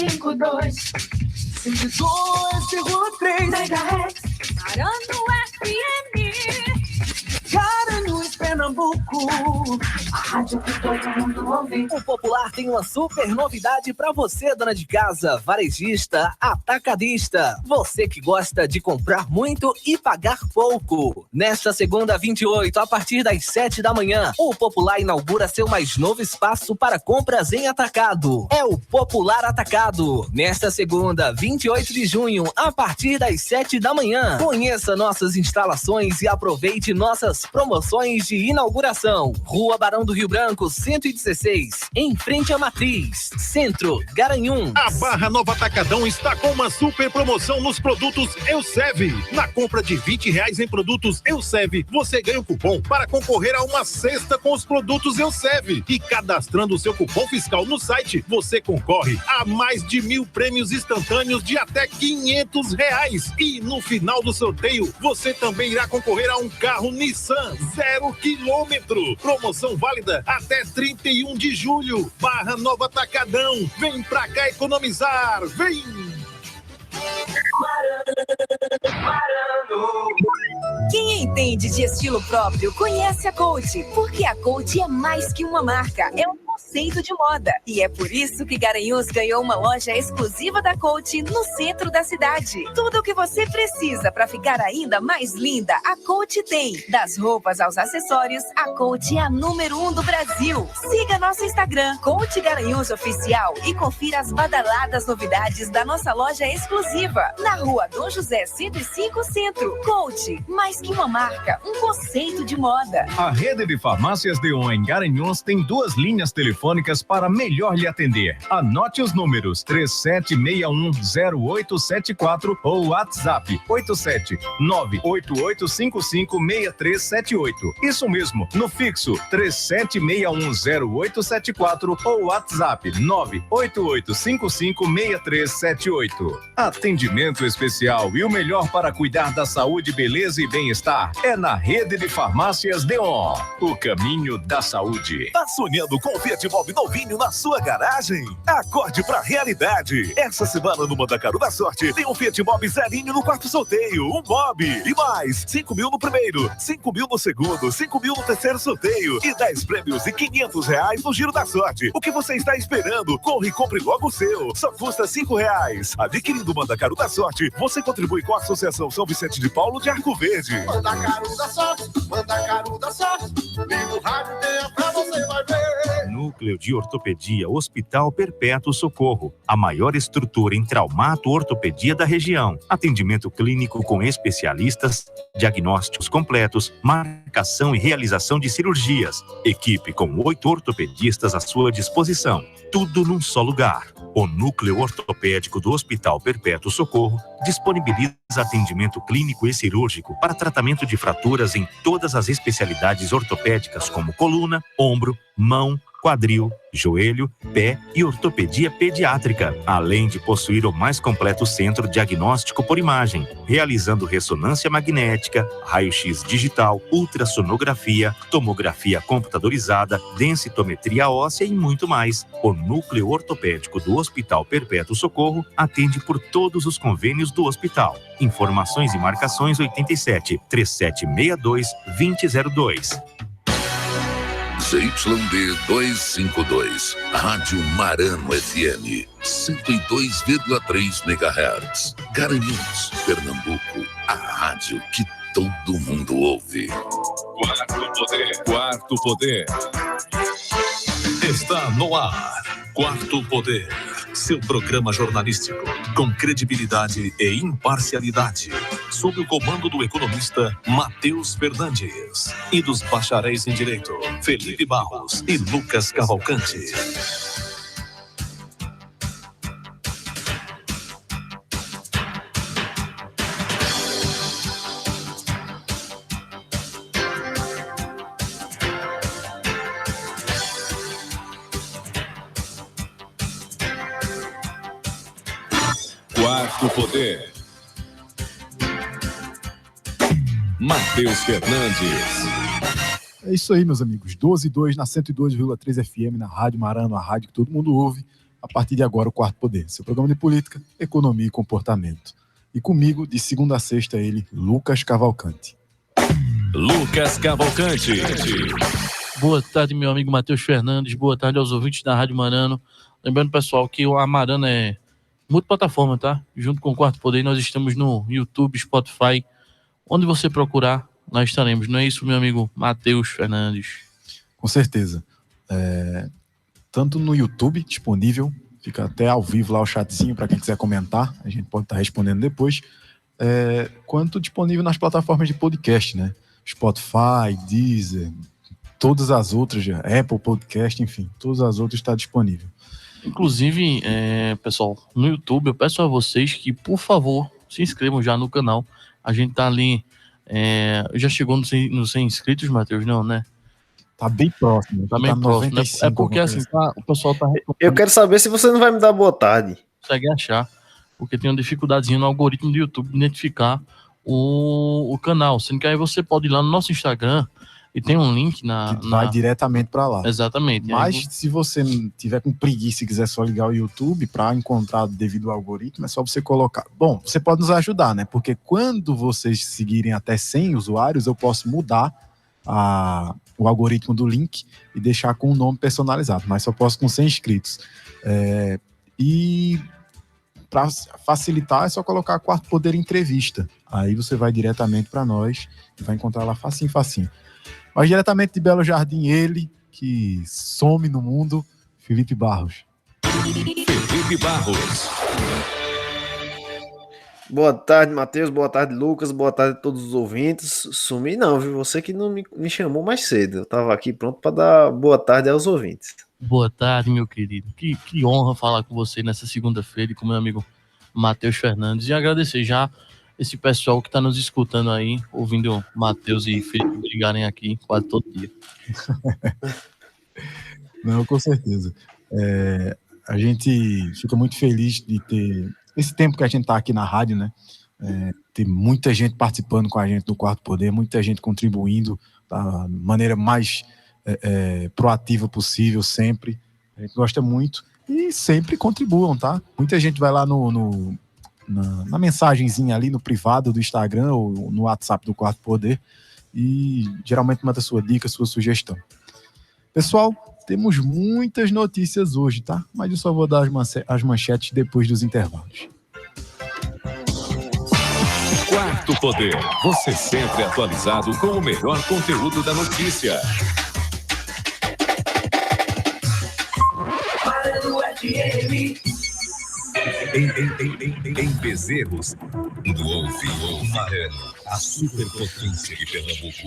102,3 MHz. Maranhão FM. Garanhuns, Pernambuco. A rádio que todo mundo ouve. O Popular tem uma super novidade para você, dona de casa, varejista, atacadista. Você que gosta de comprar muito e pagar pouco. Nesta segunda 28, a partir das 7 da manhã, o Popular inaugura seu mais novo espaço para compras em atacado. É o Popular Atacado. Nesta segunda 28 de junho, a partir das 7 da manhã. Conheça nossas instalações e aproveite nossas promoções de inauguração. Rua Barão do Rio Branco, 116, em frente à Matriz, Centro, Garanhuns. A Barra Nova Atacadão está com uma super promoção nos produtos Eusev. Na compra de R$20 em produtos Eusev, você ganha um cupom para concorrer a uma cesta com os produtos Eusev. E cadastrando o seu cupom fiscal no site, você concorre a mais de 1.000 prêmios instantâneos de até R$500. E no final do sorteio, você também irá concorrer a um carro Nissan 0 km. Promoção válida até 31 de julho. Barra Nova Atacadão. Vem pra cá economizar. Vem! Quem entende de estilo próprio conhece a Coach, porque a Coach é mais que uma marca, é um conceito de moda. E é por isso que Garanhuns ganhou uma loja exclusiva da Coach no centro da cidade. Tudo o que você precisa para ficar ainda mais linda, a Coach tem. Das roupas aos acessórios, a Coach é a número 1 do Brasil. Siga nosso Instagram, Coach Garanhuns Oficial, e confira as badaladas novidades da nossa loja exclusiva, na Rua Dom José 105 Centro. Coach, mais que uma marca, um conceito de moda. A rede de farmácias Deon em Garanhuns tem 2 linhas telefônicas para melhor lhe atender. Anote os números 37610874 ou WhatsApp 87988556378. Isso mesmo, no fixo 37610874 ou WhatsApp 988556378. Atendimento especial e o melhor para cuidar da saúde, beleza e bem-estar é na rede de farmácias Deon. O caminho da saúde. Tá sonhando com o Fiat Mobi novinho na sua garagem? Acorde pra realidade. Essa semana no Mandacaru da Sorte tem um Fiat Mobi zerinho no quarto sorteio. Um Mobi e mais 5 mil no primeiro, 5 mil no segundo, 5 mil no terceiro sorteio e 10 prêmios e R$500 no Giro da Sorte. O que você está esperando? Corre e compre logo o seu. Só custa R$5. Adquirindo o Mandacaru da Sorte, você contribui com a Associação São Vicente de Paulo de Arco Verde. Mandacaru da Sorte, Mandacaru da Sorte. Liga o rádio, tenha pra você vai ver. Núcleo de Ortopedia Hospital Perpétuo Socorro, a maior estrutura em traumato-ortopedia da região. Atendimento clínico com especialistas, diagnósticos completos, marcação e realização de cirurgias. Equipe com 8 ortopedistas à sua disposição. Tudo num só lugar. O Núcleo Ortopédico do Hospital Perpétuo Socorro disponibiliza atendimento clínico e cirúrgico para tratamento de fraturas em todas as especialidades ortopédicas como coluna, ombro, mão, quadril, joelho, pé e ortopedia pediátrica, além de possuir o mais completo centro diagnóstico por imagem, realizando ressonância magnética, raio-x digital, ultrassonografia, tomografia computadorizada, densitometria óssea e muito mais. O Núcleo Ortopédico do Hospital Perpétuo Socorro atende por todos os convênios do hospital. Informações e marcações 87 3762 2002. ZYD 252, Rádio Marano FM, 102,3 MHz. Garanhuns, Pernambuco, a rádio que todo mundo ouve. Quarto Poder. Quarto Poder. Está no ar. Quarto Poder. Seu programa jornalístico com credibilidade e imparcialidade, sob o comando do economista Matheus Fernandes e dos bacharéis em Direito Felipe Barros e Lucas Cavalcante. Quarto Poder. Matheus Fernandes. É isso aí, meus amigos. 12 e 2 na 102,3 FM, na Rádio Marano, a rádio que todo mundo ouve. a partir de agora, o Quarto Poder, seu programa de política, economia e comportamento. E comigo, de segunda a sexta, ele, Lucas Cavalcante. Lucas Cavalcante. Boa tarde, meu amigo Matheus Fernandes. Boa tarde aos ouvintes da Rádio Marano. Lembrando, pessoal, que a Marano é multiplataforma, tá? Junto com o Quarto Poder, nós estamos no YouTube, Spotify. Onde você procurar, nós estaremos. Não é isso, meu amigo Matheus Fernandes? Com certeza. Tanto no YouTube, disponível, fica até ao vivo lá o chatzinho para quem quiser comentar, a gente pode estar respondendo depois, quanto disponível nas plataformas de podcast, né? Spotify, Deezer, todas as outras, Apple Podcast, enfim, todas as outras está disponível. Inclusive, pessoal, no YouTube, eu peço a vocês que, por favor, se inscrevam já no canal. A gente tá ali, já chegou nos 100 inscritos, Matheus, não, né? Tá bem próximo. Tá bem próximo, né? É porque assim, o pessoal tá... Eu quero saber se você não vai me dar boa tarde. Consegue achar, porque tem uma dificuldadezinha no algoritmo do YouTube de identificar o canal, sendo que aí você pode ir lá no nosso Instagram e tem um link que vai diretamente para lá. Exatamente. Mas aí, se você tiver com preguiça e quiser só ligar o YouTube para encontrar devido ao algoritmo, é só você colocar. Bom, você pode nos ajudar, né? Porque quando vocês seguirem até 100 usuários, eu posso mudar o algoritmo do link e deixar com um nome personalizado, mas só posso com 100 inscritos. E para facilitar, é só colocar Quarto Poder Entrevista. Aí você vai diretamente para nós e vai encontrar lá facinho. Mas diretamente de Belo Jardim, ele que some no mundo, Felipe Barros. Felipe Barros. Boa tarde, Matheus. Boa tarde, Lucas. Boa tarde a todos os ouvintes. Sumi não, viu? Você que não me chamou mais cedo. Eu tava aqui pronto para dar boa tarde aos ouvintes. Boa tarde, meu querido. Que honra falar com você nessa segunda-feira e com meu amigo Matheus Fernandes. E agradecer já esse pessoal que está nos escutando aí, ouvindo Matheus e Felipe brigarem aqui quase todo dia. Não, com certeza. A gente fica muito feliz de ter esse tempo que a gente está aqui na rádio, né? Tem muita gente participando com a gente do Quarto Poder, muita gente contribuindo da maneira mais proativa possível, sempre. A gente gosta muito e sempre contribuam, tá? Muita gente vai lá na mensagenzinha ali no privado do Instagram ou no WhatsApp do Quarto Poder e geralmente manda sua dica, sua sugestão. Pessoal, temos muitas notícias hoje, tá? Mas eu só vou dar as manchetes depois dos intervalos. Quarto Poder, você sempre atualizado com o melhor conteúdo da notícia. Em Bezerros, do ouve Marano, a superpotência de Pernambuco.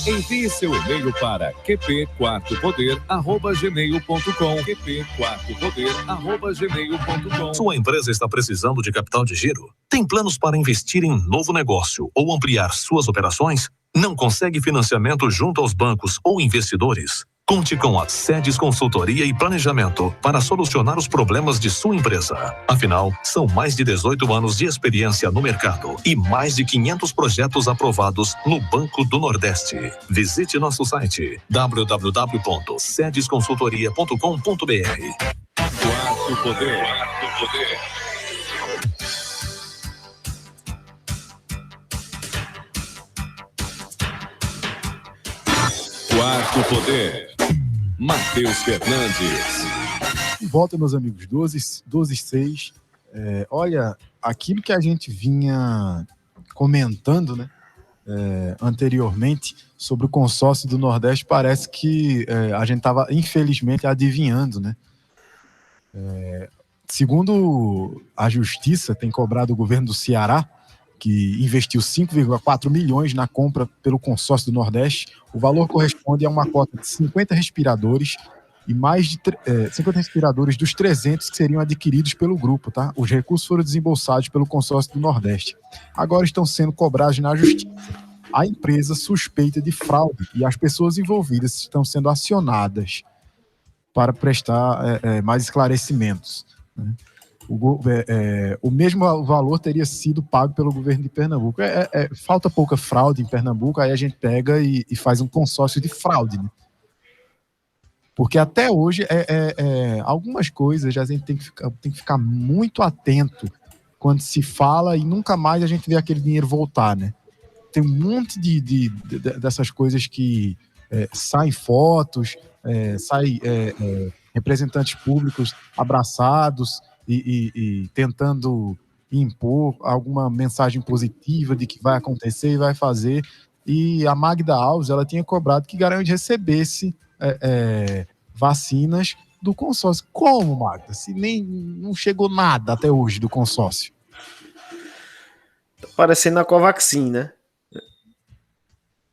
Envie seu e-mail para qpquartopoder@gmail.com. qpquartopoder@gmail.com. Sua empresa está precisando de capital de giro? Tem planos para investir em novo negócio ou ampliar suas operações? Não consegue financiamento junto aos bancos ou investidores? Conte com a Sedes Consultoria e Planejamento para solucionar os problemas de sua empresa. Afinal, são mais de 18 anos de experiência no mercado e mais de 500 projetos aprovados no Banco do Nordeste. Visite nosso site www.sedesconsultoria.com.br. Quarto Poder. Quarto Poder. Matheus Fernandes. Volta, meus amigos, 12:06. Olha, aquilo que a gente vinha comentando, né, anteriormente sobre o consórcio do Nordeste, parece que a gente estava, infelizmente, adivinhando, né? Segundo a Justiça, tem cobrado o governo do Ceará, que investiu 5,4 milhões na compra pelo consórcio do Nordeste. O valor corresponde a uma cota de 50 respiradores e mais de 50 respiradores dos 300 que seriam adquiridos pelo grupo, tá? Os recursos foram desembolsados pelo consórcio do Nordeste. Agora estão sendo cobrados na Justiça. A empresa suspeita de fraude e as pessoas envolvidas estão sendo acionadas para prestar mais esclarecimentos, né? O mesmo valor teria sido pago pelo governo de Pernambuco. Falta pouca fraude em Pernambuco, aí a gente pega e faz um consórcio de fraude, né? Porque até hoje, algumas coisas a gente tem que ficar muito atento quando se fala e nunca mais a gente vê aquele dinheiro voltar, né? Tem um monte dessas coisas que saem fotos, saem representantes públicos abraçados e tentando impor alguma mensagem positiva de que vai acontecer e vai fazer. E a Magda Alves, ela tinha cobrado que Garanhuns recebesse vacinas do consórcio. Como, Magda? Se não chegou nada até hoje do consórcio. Tá parecendo a Covaxin, né?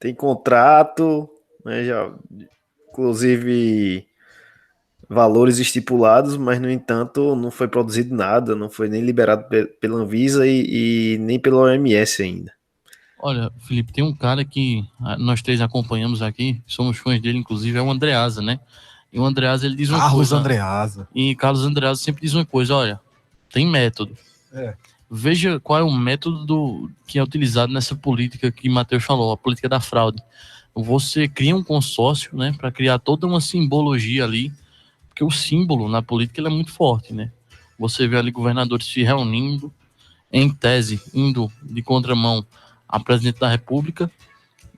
Tem contrato, né, já, inclusive valores estipulados, mas, no entanto, não foi produzido nada, não foi nem liberado pela Anvisa e nem pela OMS ainda. Olha, Felipe, tem um cara que nós três acompanhamos aqui, somos fãs dele, inclusive, é o Andreasa, né? E o Andreasa, ele diz uma coisa... Carlos Andreasa. E Carlos Andreasa sempre diz uma coisa, olha, tem método. Veja qual é o método que é utilizado nessa política que Matheus falou, a política da fraude. Você cria um consórcio, né, para criar toda uma simbologia ali, porque o símbolo na política ele é muito forte, né? Você vê ali governadores se reunindo, em tese, indo de contramão a presidente da República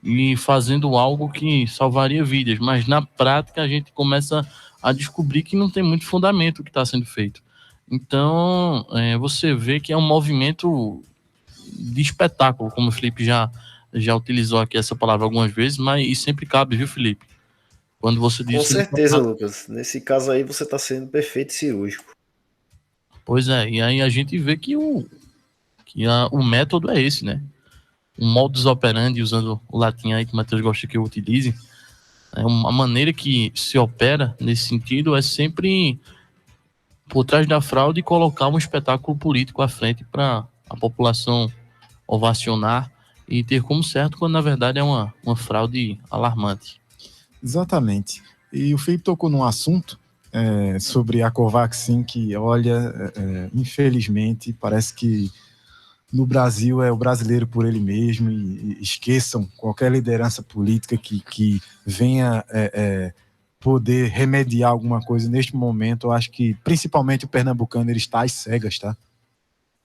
e fazendo algo que salvaria vidas, mas na prática a gente começa a descobrir que não tem muito fundamento o que está sendo feito. Então, você vê que é um movimento de espetáculo, como o Felipe já utilizou aqui essa palavra algumas vezes, mas e sempre cabe, viu, Felipe? Quando você diz... Com certeza, Lucas. Nesse caso aí você está sendo perfeito cirúrgico. Pois é, e aí a gente vê que o método é esse, né? Um modus operandi, usando o latim aí que o Matheus gosta que eu utilize, uma maneira que se opera nesse sentido é sempre por trás da fraude colocar um espetáculo político à frente para a população ovacionar e ter como certo, quando na verdade é uma fraude alarmante. Exatamente. E o Felipe tocou num assunto sobre a Covaxin que, olha, infelizmente, parece que no Brasil é o brasileiro por ele mesmo e esqueçam qualquer liderança política que venha poder remediar alguma coisa neste momento. Eu acho que, principalmente o pernambucano, ele está às cegas, tá?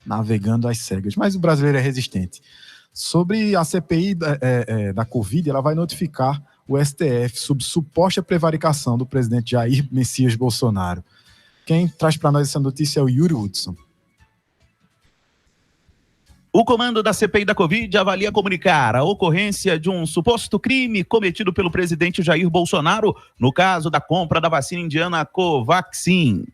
Navegando às cegas. Mas o brasileiro é resistente. Sobre a CPI da Covid, ela vai notificar o STF sobre suposta prevaricação do presidente Jair Messias Bolsonaro. Quem traz para nós essa notícia é o Yuri Hudson. O comando da CPI da Covid avalia comunicar a ocorrência de um suposto crime cometido pelo presidente Jair Bolsonaro no caso da compra da vacina indiana Covaxin.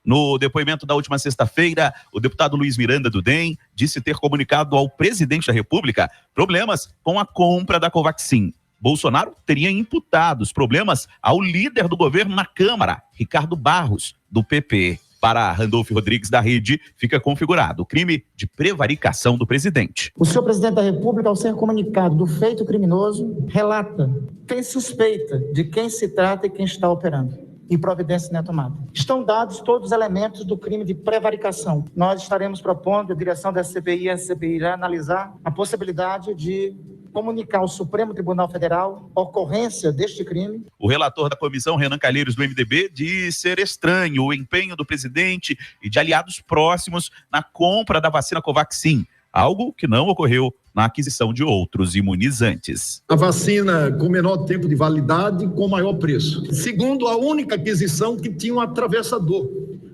No depoimento da última sexta-feira, o deputado Luiz Miranda do DEM disse ter comunicado ao presidente da República problemas com a compra da Covaxin. Bolsonaro teria imputado os problemas ao líder do governo na Câmara, Ricardo Barros, do PP. Para Randolfo Rodrigues da Rede, fica configurado o crime de prevaricação do presidente. O senhor presidente da República, ao ser comunicado do feito criminoso, relata, tem suspeita de quem se trata e quem está operando. E providência não é tomada. Estão dados todos os elementos do crime de prevaricação. Nós estaremos propondo, a direção da CPI e a CPI irá analisar a possibilidade de comunicar ao Supremo Tribunal Federal a ocorrência deste crime. O relator da comissão, Renan Calheiros, do MDB, diz ser estranho o empenho do presidente e de aliados próximos na compra da vacina Covaxin, algo que não ocorreu na aquisição de outros imunizantes. A vacina com menor tempo de validade com maior preço. Segundo, a única aquisição que tinha um atravessador,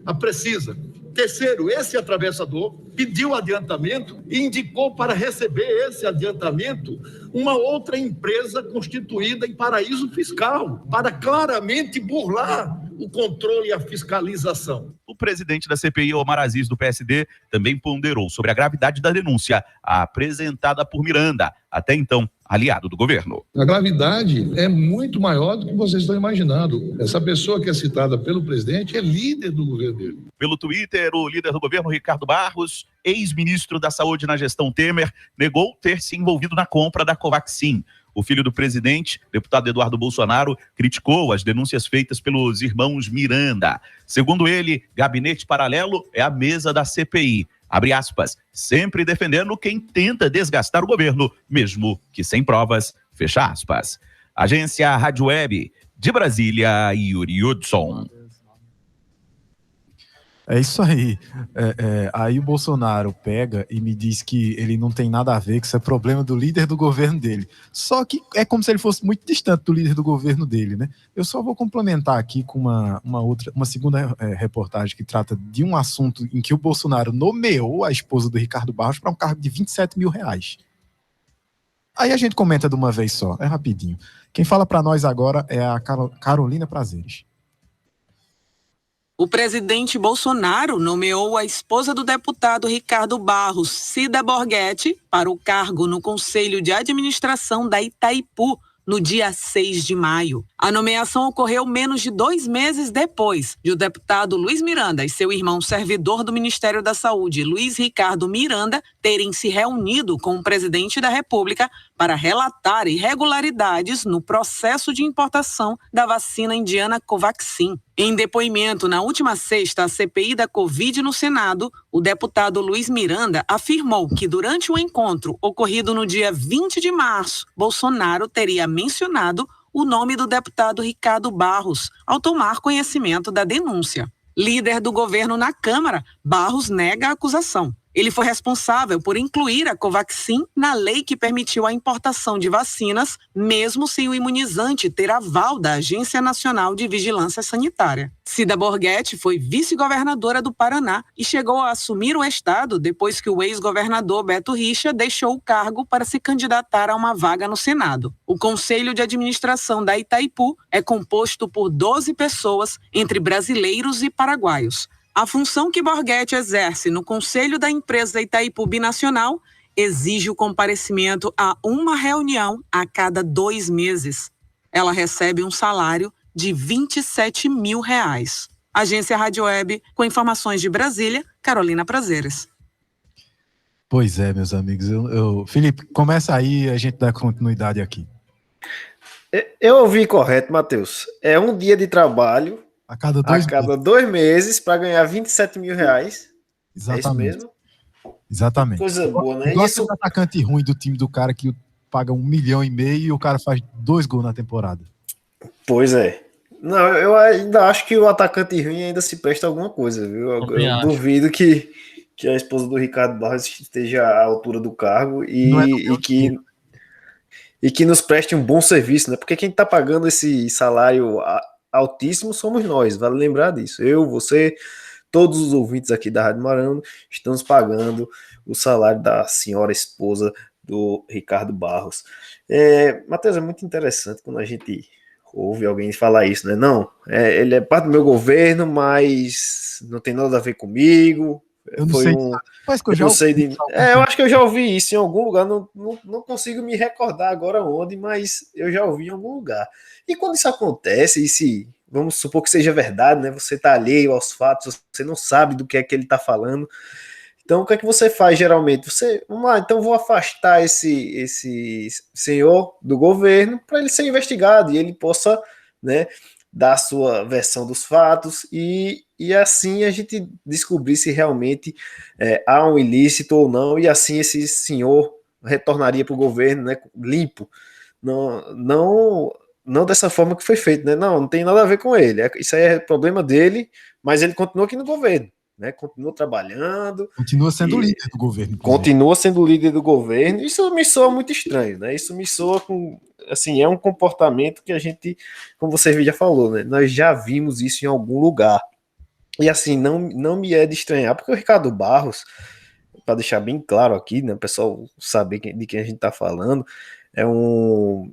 a Precisa. Terceiro, esse atravessador pediu adiantamento e indicou para receber esse adiantamento uma outra empresa constituída em paraíso fiscal, para claramente burlar o controle e a fiscalização. O presidente da CPI, Omar Aziz, do PSD, também ponderou sobre a gravidade da denúncia apresentada por Miranda, até então aliado do governo. A gravidade é muito maior do que vocês estão imaginando. Essa pessoa que é citada pelo presidente é líder do governo dele. Pelo Twitter, o líder do governo, Ricardo Barros, ex-ministro da Saúde na gestão Temer, negou ter se envolvido na compra da Covaxin. O filho do presidente, deputado Eduardo Bolsonaro, criticou as denúncias feitas pelos irmãos Miranda. Segundo ele, gabinete paralelo é a mesa da CPI. Abre aspas, sempre defendendo quem tenta desgastar o governo, mesmo que sem provas, fecha aspas. Agência Rádio Web De Brasília, Yuri Hudson. É isso aí. Aí o Bolsonaro pega e me diz que ele não tem nada a ver, que isso é problema do líder do governo dele. Só que é como se ele fosse muito distante do líder do governo dele, né? Eu só vou complementar aqui com uma segunda reportagem que trata de um assunto em que o Bolsonaro nomeou a esposa do Ricardo Barros para um cargo de R$27 mil. Aí a gente comenta de uma vez só, é rapidinho. Quem fala para nós agora é a Carolina Prazeres. O presidente Bolsonaro nomeou a esposa do deputado Ricardo Barros, Cida Borghetti, para o cargo no Conselho de Administração da Itaipu, no dia 6 de maio. A nomeação ocorreu menos de 2 meses depois de o deputado Luiz Miranda e seu irmão servidor do Ministério da Saúde, Luiz Ricardo Miranda, terem se reunido com o presidente da República para relatar irregularidades no processo de importação da vacina indiana Covaxin. Em depoimento na última sexta à CPI da Covid no Senado, o deputado Luiz Miranda afirmou que durante o encontro ocorrido no dia 20 de março, Bolsonaro teria mencionado o nome do deputado Ricardo Barros ao tomar conhecimento da denúncia. Líder do governo na Câmara, Barros nega a acusação. Ele foi responsável por incluir a Covaxin na lei que permitiu a importação de vacinas, mesmo sem o imunizante ter aval da Agência Nacional de Vigilância Sanitária. Cida Borghetti foi vice-governadora do Paraná e chegou a assumir o estado depois que o ex-governador Beto Richa deixou o cargo para se candidatar a uma vaga no Senado. O Conselho de Administração da Itaipu é composto por 12 pessoas, entre brasileiros e paraguaios. A função que Borghetti exerce no Conselho da Empresa Itaipu Binacional exige o comparecimento a uma reunião a cada 2 meses. Ela recebe um salário de R$27 mil. Agência Rádio Web, com informações de Brasília, Carolina Prazeres. Pois é, meus amigos. Felipe, começa aí e a gente dá continuidade aqui. Eu ouvi correto, Matheus. É um dia de trabalho a cada 2 meses para ganhar R$27 mil. Exatamente. É isso mesmo? Exatamente. Coisa boa, né? Gosta do atacante ruim do time do cara que paga R$1,5 milhão e o cara faz 2 gols na temporada. Pois é. Não, eu ainda acho que o atacante ruim ainda se presta a alguma coisa, viu? Eu duvido que a esposa do Ricardo Barros esteja à altura do cargo e que nos preste um bom serviço, né? Porque quem está pagando esse salário altíssimo somos nós, vale lembrar disso. Eu, você, todos os ouvintes aqui da Rádio Marano estamos pagando o salário da senhora esposa do Ricardo Barros. Matheus, é muito interessante quando a gente ouve alguém falar isso, né? Não, ele é parte do meu governo, mas não tem nada a ver comigo. Eu não sei. Eu acho que eu já ouvi isso em algum lugar, não consigo me recordar agora onde, mas eu já ouvi em algum lugar. E quando isso acontece, e se vamos supor que seja verdade, né? Você está alheio aos fatos, você não sabe do que é que ele está falando. Então, o que é que você faz geralmente? Vamos lá, então vou afastar esse senhor do governo para ele ser investigado e ele possa, né, dar a sua versão dos fatos e assim a gente descobrir se realmente há um ilícito ou não, e assim esse senhor retornaria para o governo, né, limpo. Não dessa forma que foi feito, né? Não tem nada a ver com ele. Isso aí é problema dele, mas ele continua aqui no governo, né? Continua trabalhando. Continua sendo líder do governo. Continua sendo líder do governo. Isso me soa muito estranho, né? Isso me soa com... Assim, é um comportamento que a gente, como você já falou, né? Nós já vimos isso em algum lugar. E assim, não me é de estranhar, porque o Ricardo Barros, para deixar bem claro aqui, né? O pessoal saber de quem a gente está falando, é um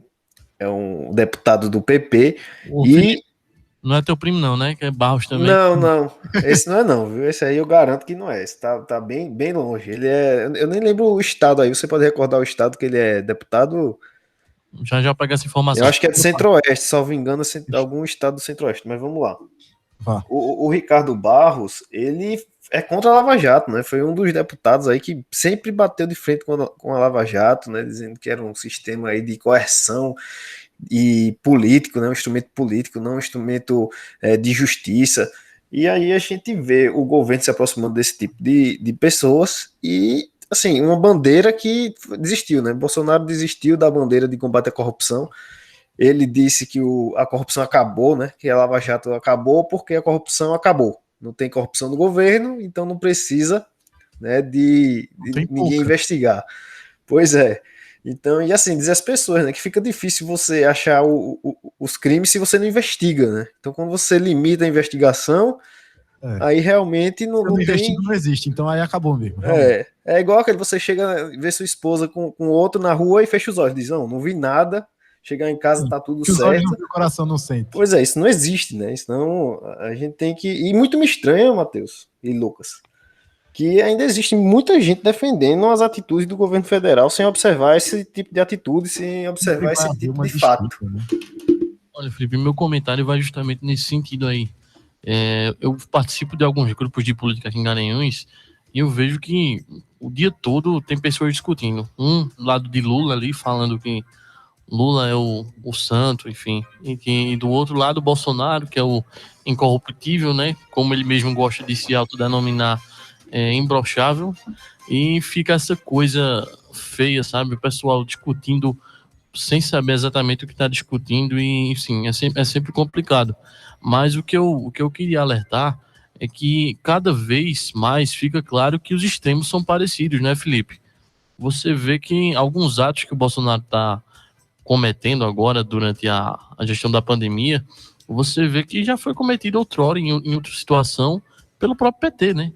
deputado do PP Felipe, não é teu primo não, né? Que é Barros também. Não. Esse não é não, viu? Esse aí eu garanto que não é. Esse tá bem, bem longe. Ele eu nem lembro o estado aí. Você pode recordar o estado que ele é deputado? Já pega essa informação. Eu acho que é do Centro-Oeste, salvo engano, algum estado do Centro-Oeste. Mas vamos lá. O Ricardo Barros, ele é contra a Lava Jato, né? Foi um dos deputados aí que sempre bateu de frente com a Lava Jato, né? Dizendo que era um sistema aí de coerção e político, né? Um instrumento político, não um instrumento de justiça. E aí a gente vê o governo se aproximando desse tipo de pessoas e, assim, uma bandeira que desistiu, né? Bolsonaro desistiu da bandeira de combate à corrupção Ele disse que a corrupção acabou, né? Que a Lava Jato acabou porque a corrupção acabou. Não tem corrupção no governo, então não precisa, né, de ninguém investigar. Pois é. Então, e assim, dizer às pessoas, né, que fica difícil você achar os crimes se você não investiga, né? Então, quando você limita a investigação, aí realmente não tem... não existe, então aí acabou mesmo. É igual aquele, você chega, vê sua esposa com outro na rua e fecha os olhos, diz, não vi nada, chegar em casa tá tudo Que os olhos certo. não, o coração não sente. Pois é, isso não existe, né? Senão a gente tem que... E muito me estranha, Matheus e Lucas, que ainda existe muita gente defendendo as atitudes do governo federal sem observar esse tipo de atitude, sem observar esse tipo de fato. Olha, Felipe, meu comentário vai justamente nesse sentido aí. Eu participo de alguns grupos de política aqui em Garanhuns e eu vejo que o dia todo tem pessoas discutindo. Um lado de Lula ali, falando que Lula é o santo, enfim. E do outro lado, Bolsonaro, que é o incorruptível, né? Como ele mesmo gosta de se autodenominar, imbrochável. E fica essa coisa feia, sabe? O pessoal discutindo sem saber exatamente o que está discutindo e, enfim, é sempre complicado. Mas o que eu queria alertar é que cada vez mais fica claro que os extremos são parecidos, né, Felipe? Você vê que alguns atos que o Bolsonaro está cometendo agora durante a gestão da pandemia, você vê que já foi cometido outrora em outra situação pelo próprio PT, né?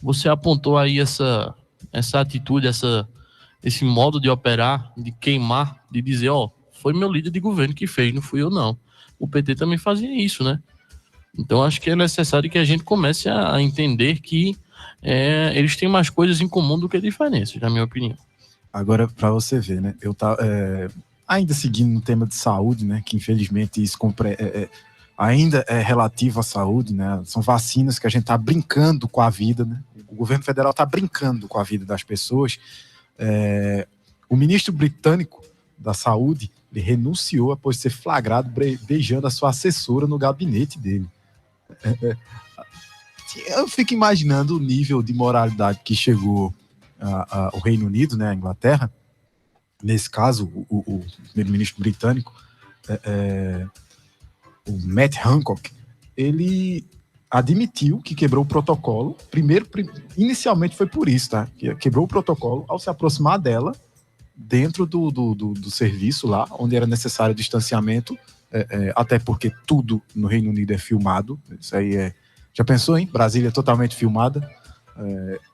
Você apontou aí essa atitude, esse modo de operar, de queimar, de dizer, foi meu líder de governo que fez, não fui eu não. O PT também fazia isso, né? Então acho que é necessário que a gente comece a entender que eles têm mais coisas em comum do que diferenças, na minha opinião. Agora, para você ver, né? Eu ainda seguindo no tema de saúde, né? Que infelizmente isso ainda é relativo à saúde, né? São vacinas que a gente está brincando com a vida, né? O governo federal está brincando com a vida das pessoas. O ministro britânico da saúde, ele renunciou após ser flagrado beijando a sua assessora no gabinete dele. Eu fico imaginando o nível de moralidade que chegou ao Reino Unido, né, a Inglaterra. Nesse caso, o primeiro-ministro britânico, o Matt Hancock, ele admitiu que quebrou o protocolo. Inicialmente foi por isso, tá? Que quebrou o protocolo ao se aproximar dela dentro do serviço lá, onde era necessário distanciamento, até porque tudo no Reino Unido é filmado. Isso aí já pensou, hein? Brasília é totalmente filmada.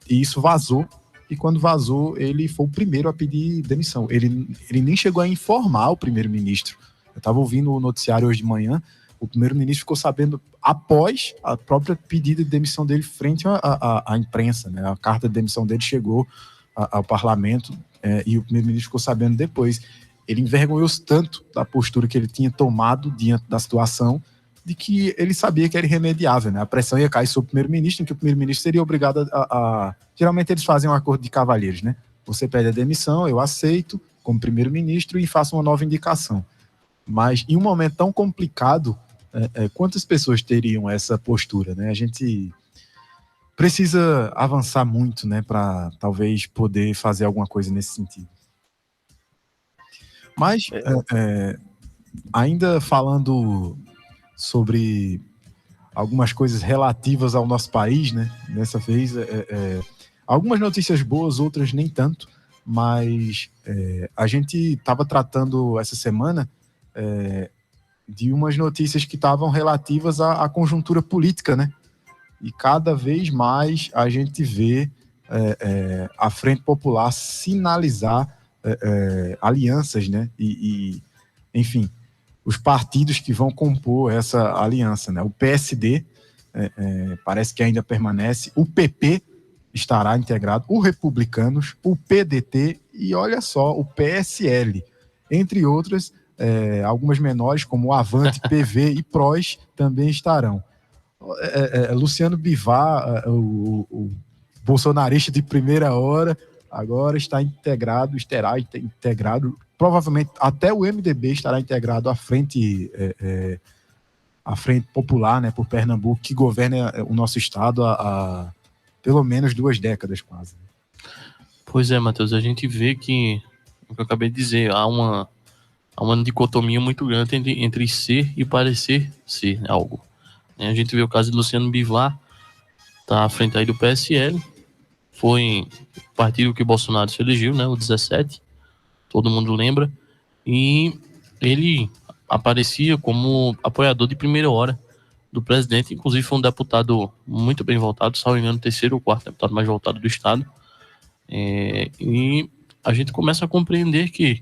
E isso vazou. E quando vazou, ele foi o primeiro a pedir demissão. Ele nem chegou a informar o primeiro-ministro. Eu estava ouvindo o noticiário hoje de manhã. O primeiro-ministro ficou sabendo após a própria pedida de demissão dele frente à imprensa, né? A carta de demissão dele chegou ao parlamento e o primeiro-ministro ficou sabendo depois. Ele envergonhou-se tanto da postura que ele tinha tomado diante da situação, de que ele sabia que era irremediável, né? A pressão ia cair sobre o primeiro-ministro, em que o primeiro-ministro seria obrigado Geralmente eles fazem um acordo de cavalheiros, né? Você pede a demissão, eu aceito como primeiro-ministro e faço uma nova indicação. Mas em um momento tão complicado, quantas pessoas teriam essa postura, né? A gente precisa avançar muito, né, para talvez poder fazer alguma coisa nesse sentido. Mas, ainda falando sobre algumas coisas relativas ao nosso país, né, dessa vez, algumas notícias boas, outras nem tanto, mas a gente estava tratando essa semana de umas notícias que estavam relativas à conjuntura política, né? E cada vez mais a gente vê a Frente Popular sinalizar alianças, né? Enfim, os partidos que vão compor essa aliança, né? O PSD parece que ainda permanece, o PP estará integrado, o Republicanos, o PDT e, olha só, o PSL, entre outras, algumas menores, como o Avante, PV e PROS, também estarão. Luciano Bivar, o bolsonarista de primeira hora, agora estará integrado, provavelmente até o MDB estará integrado à frente popular, né, por Pernambuco, que governa o nosso estado há pelo menos 2 décadas quase. Pois é, Matheus, a gente vê que, o que eu acabei de dizer, há uma há uma dicotomia muito grande entre ser e parecer ser algo. A gente vê o caso de Luciano Bivar, tá à frente aí do PSL, foi o partido que Bolsonaro se elegeu, né, o 17, todo mundo lembra, e ele aparecia como apoiador de primeira hora do presidente, inclusive foi um deputado muito bem votado, salvo engano, terceiro ou quarto deputado mais votado do estado, e a gente começa a compreender que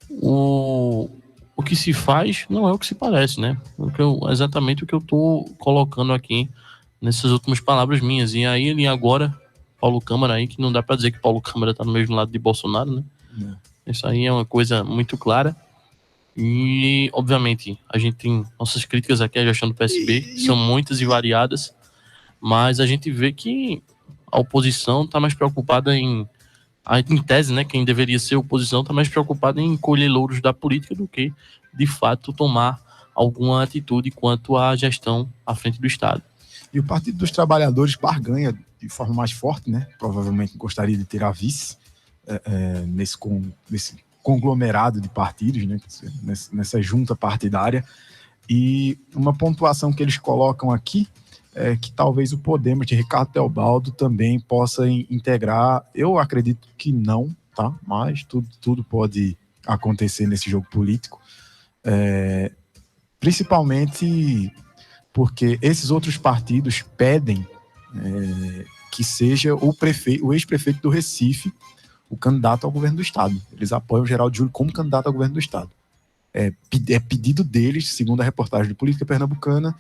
o que se faz não é o que se parece, né? Exatamente o que eu estou colocando aqui nessas últimas palavras minhas. E aí ele agora, Paulo Câmara aí, que não dá para dizer que Paulo Câmara está no mesmo lado de Bolsonaro, né? Isso aí é uma coisa muito clara. E, obviamente, a gente tem nossas críticas aqui à gestão do PSB, que são muitas e variadas, mas a gente vê que a oposição está mais preocupada em tese, né, quem deveria ser oposição está mais preocupado em colher louros da política do que, de fato, tomar alguma atitude quanto à gestão à frente do Estado. E o Partido dos Trabalhadores barganha de forma mais forte, né? Provavelmente gostaria de ter a vice nesse conglomerado de partidos, né? Nessa junta partidária. E uma pontuação que eles colocam aqui é que talvez o Podemos de Ricardo Teobaldo também possa integrar. Eu acredito que não, tá? Mas tudo pode acontecer nesse jogo político. Principalmente porque esses outros partidos pedem que seja o ex-prefeito do Recife o candidato ao governo do Estado. Eles apoiam o Geraldo Júlio como candidato ao governo do Estado. É pedido deles, segundo a reportagem de Política Pernambucana,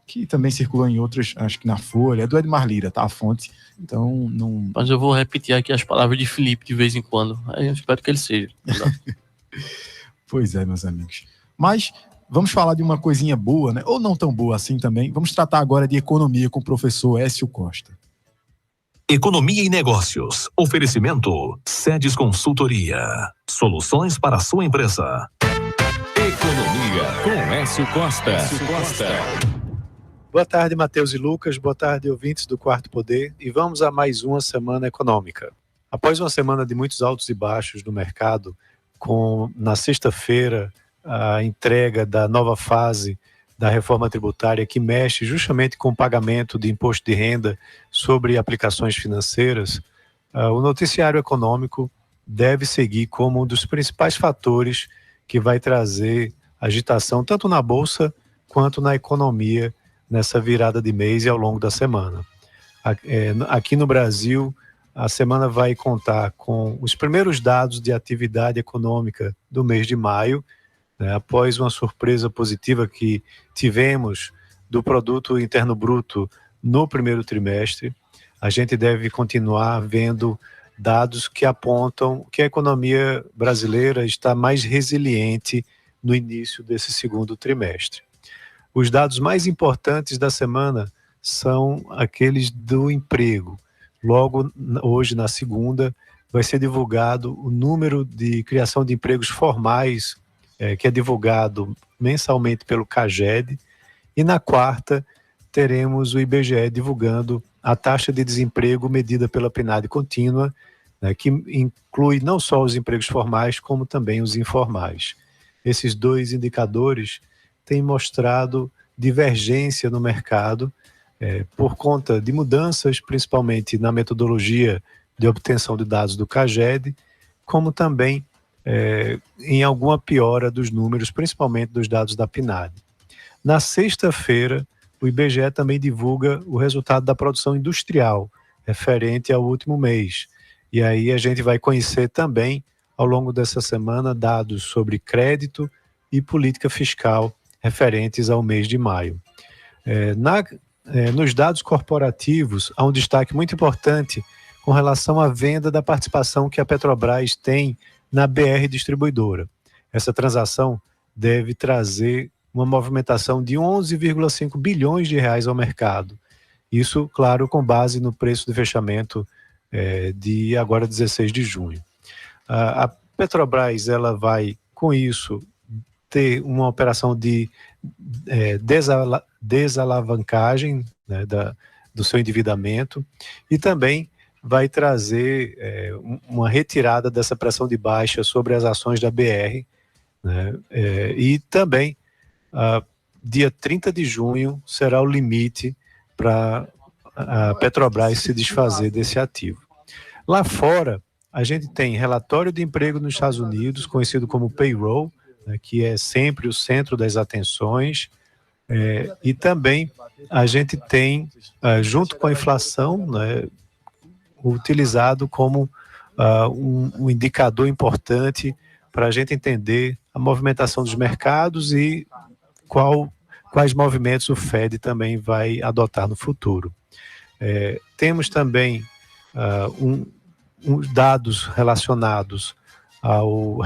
que também circula em outras, acho que na Folha, é do Edmar Lira, tá? A fonte. Então, não... Mas eu vou repetir aqui as palavras de Felipe de vez em quando. Eu espero que ele seja. Pois é, meus amigos. Mas vamos falar de uma coisinha boa, né? Ou não tão boa assim também. Vamos tratar agora de economia com o professor Écio Costa. Economia e Negócios. Oferecimento Sedes Consultoria. Soluções para a sua empresa. Economia com Écio Costa. Boa tarde, Matheus e Lucas. Boa tarde, ouvintes do Quarto Poder. E vamos a mais uma semana econômica. Após uma semana de muitos altos e baixos no mercado, com na sexta-feira a entrega da nova fase da reforma tributária que mexe justamente com o pagamento de imposto de renda sobre aplicações financeiras, o noticiário econômico deve seguir como um dos principais fatores que vai trazer agitação tanto na Bolsa quanto na economia nessa virada de mês e ao longo da semana. Aqui no Brasil, a semana vai contar com os primeiros dados de atividade econômica do mês de maio, né, após uma surpresa positiva que tivemos do Produto Interno Bruto no primeiro trimestre. A gente deve continuar vendo dados que apontam que a economia brasileira está mais resiliente no início desse segundo trimestre. Os dados mais importantes da semana são aqueles do emprego. Logo hoje, na segunda, vai ser divulgado o número de criação de empregos formais, que é divulgado mensalmente pelo CAGED, e na quarta teremos o IBGE divulgando a taxa de desemprego medida pela PNAD contínua, né, que inclui não só os empregos formais, como também os informais. Esses dois indicadores têm mostrado divergência no mercado por conta de mudanças, principalmente na metodologia de obtenção de dados do CAGED, como também em alguma piora dos números, principalmente dos dados da PNAD. Na sexta-feira, o IBGE também divulga o resultado da produção industrial, referente ao último mês. E aí a gente vai conhecer também, ao longo dessa semana, dados sobre crédito e política fiscal referentes ao mês de maio. Nos dados corporativos, há um destaque muito importante com relação à venda da participação que a Petrobras tem na BR Distribuidora. Essa transação deve trazer uma movimentação de 11,5 bilhões de reais ao mercado. Isso, claro, com base no preço de fechamento de agora 16 de junho. A Petrobras ela vai, com isso, ter uma operação de desalavancagem, né, do seu endividamento, e também vai trazer uma retirada dessa pressão de baixa sobre as ações da BR, né? E também, dia 30 de junho será o limite para a Petrobras se desfazer desse ativo. Lá fora, a gente tem relatório de emprego nos Estados Unidos, conhecido como payroll, né, que é sempre o centro das atenções, e também a gente tem, junto com a inflação, né, utilizado como um indicador importante para a gente entender a movimentação dos mercados e quais movimentos o Fed também vai adotar no futuro. Temos também dados relacionados ao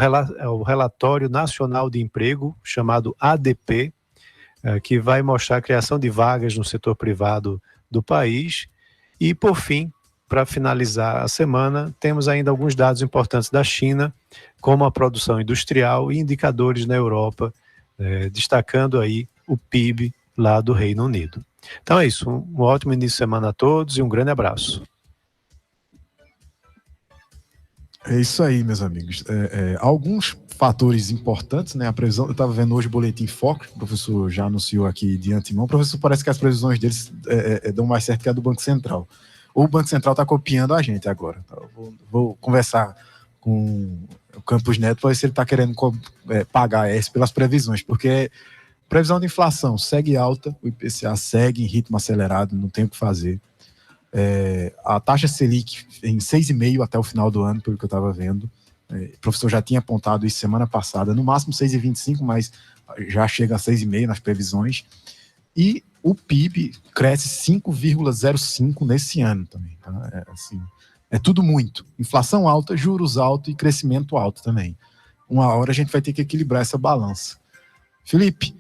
Relatório Nacional de Emprego, chamado ADP, que vai mostrar a criação de vagas no setor privado do país. E, por fim, para finalizar a semana, temos ainda alguns dados importantes da China, como a produção industrial e indicadores na Europa, destacando aí o PIB lá do Reino Unido. Então é isso, um ótimo início de semana a todos e um grande abraço. É isso aí, meus amigos. Alguns fatores importantes, né? A previsão, eu estava vendo hoje o Boletim Focus, o professor já anunciou aqui de antemão. O professor, parece que as previsões deles dão mais certo que a do Banco Central. Ou o Banco Central está copiando a gente agora. Então, vou conversar com o Campos Neto para ver se ele está querendo pagar essa pelas previsões, porque previsão de inflação segue alta, o IPCA segue em ritmo acelerado, não tem o que fazer. A taxa Selic em 6,5% até o final do ano, pelo que eu estava vendo. O professor já tinha apontado isso semana passada, no máximo 6,25%, mas já chega a 6,5% nas previsões. E o PIB cresce 5,05% nesse ano também. Tá? É tudo muito. Inflação alta, juros altos e crescimento alto também. Uma hora a gente vai ter que equilibrar essa balança. Felipe,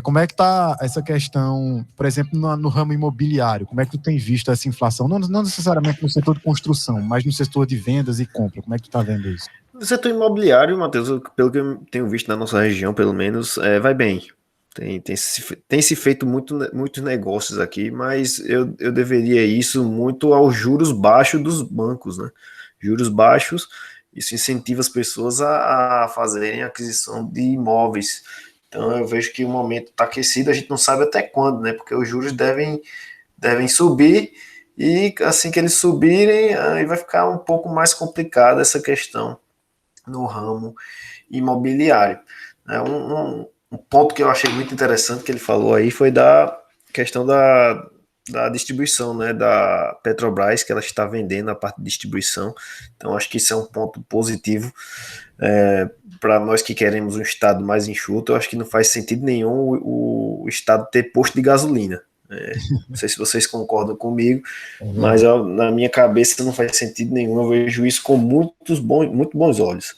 como é que está essa questão, por exemplo, no ramo imobiliário? Como é que tu tem visto essa inflação? Não necessariamente no setor de construção, mas no setor de vendas e compra. Como é que tu está vendo isso? No setor imobiliário, Matheus, pelo que eu tenho visto na nossa região, pelo menos, vai bem. Tem se feito muitos negócios aqui, mas eu deveria isso muito aos juros baixos dos bancos, né? Juros baixos, isso incentiva as pessoas a fazerem aquisição de imóveis. Então eu vejo que o momento está aquecido, a gente não sabe até quando, né? Porque os juros devem subir, e assim que eles subirem, aí vai ficar um pouco mais complicada essa questão no ramo imobiliário. Um ponto que eu achei muito interessante que ele falou aí foi da questão da distribuição, né, da Petrobras, que ela está vendendo a parte de distribuição. Então acho que isso é um ponto positivo para nós que queremos um estado mais enxuto. Eu acho que não faz sentido nenhum o estado ter posto de gasolina. Não sei se vocês concordam comigo, mas na minha cabeça não faz sentido nenhum. Eu vejo isso com muito bons olhos.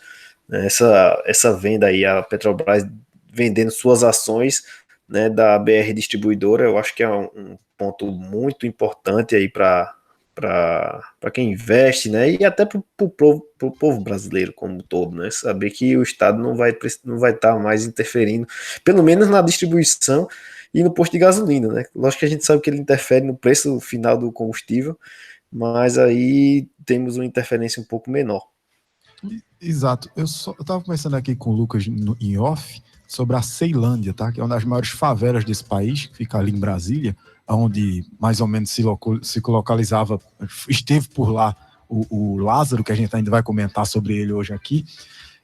Essa venda aí, a Petrobras vendendo suas ações, né, da BR Distribuidora, eu acho que é um ponto muito importante aí para quem investe, né, e até para o povo brasileiro como um todo, né, saber que o Estado não vai estar mais interferindo, pelo menos na distribuição e no posto de gasolina, né. Lógico que a gente sabe que ele interfere no preço final do combustível, mas aí temos uma interferência um pouco menor. Exato. Eu estava conversando aqui com o Lucas em off sobre a Ceilândia, tá? Que é uma das maiores favelas desse país, que fica ali em Brasília, onde mais ou menos se localizava, esteve por lá o Lázaro, que a gente ainda vai comentar sobre ele hoje aqui.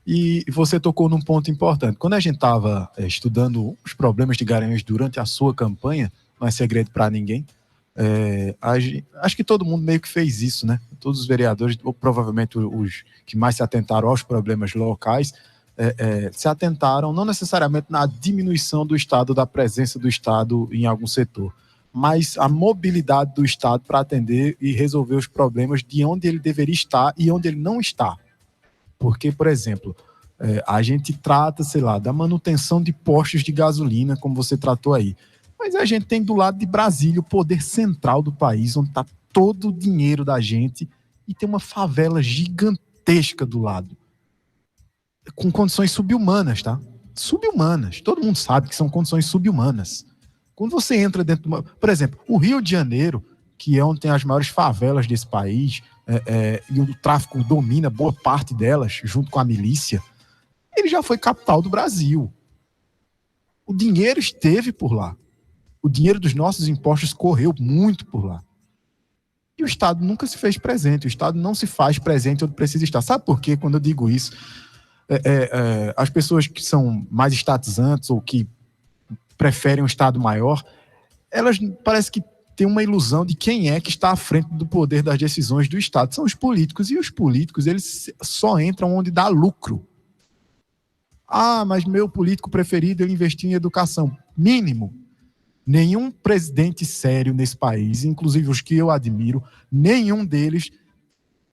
E você tocou num ponto importante. Quando a gente estava estudando os problemas de Garanhuns durante a sua campanha, não é segredo para ninguém, acho que todo mundo meio que fez isso, né? Todos os vereadores, ou provavelmente os que mais se atentaram aos problemas locais, se atentaram não necessariamente na diminuição do Estado, da presença do Estado em algum setor, mas a mobilidade do Estado para atender e resolver os problemas de onde ele deveria estar e onde ele não está. Porque, por exemplo, a gente trata, sei lá, da manutenção de postos de gasolina, como você tratou aí, mas a gente tem do lado de Brasília o poder central do país, onde está todo o dinheiro da gente, e tem uma favela gigantesca do lado, com condições subhumanas, tá? Subhumanas. Todo mundo sabe que são condições subhumanas. Quando você entra dentro de uma... Por exemplo, o Rio de Janeiro, que é onde tem as maiores favelas desse país, e o tráfico domina boa parte delas, junto com a milícia, ele já foi capital do Brasil. O dinheiro esteve por lá. O dinheiro dos nossos impostos correu muito por lá. E o Estado nunca se fez presente. O Estado não se faz presente onde precisa estar. Sabe por quê? Quando eu digo isso, as pessoas que são mais estatizantes ou que preferem um Estado maior, elas parece que têm uma ilusão de quem é que está à frente do poder das decisões do Estado. São os políticos. E os políticos, eles só entram onde dá lucro. Ah, mas meu político preferido, ele investiu em educação. Mínimo. Nenhum presidente sério nesse país, inclusive os que eu admiro, nenhum deles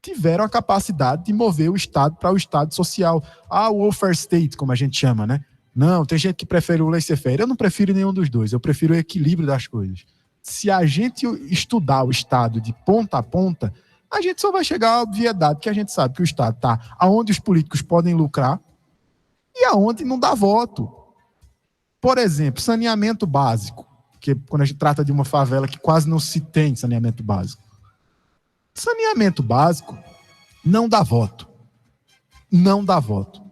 tiveram a capacidade de mover o Estado para o Estado social. Ah, o welfare state, como a gente chama, né? Não, tem gente que prefere o laissez-faire. Eu não prefiro nenhum dos dois, eu prefiro o equilíbrio das coisas. Se a gente estudar o Estado de ponta a ponta, a gente só vai chegar à obviedade que a gente sabe que o Estado está aonde os políticos podem lucrar e aonde não dá voto. Por exemplo, saneamento básico. Porque quando a gente trata de uma favela que quase não se tem saneamento básico. Saneamento básico não dá voto. Não dá voto.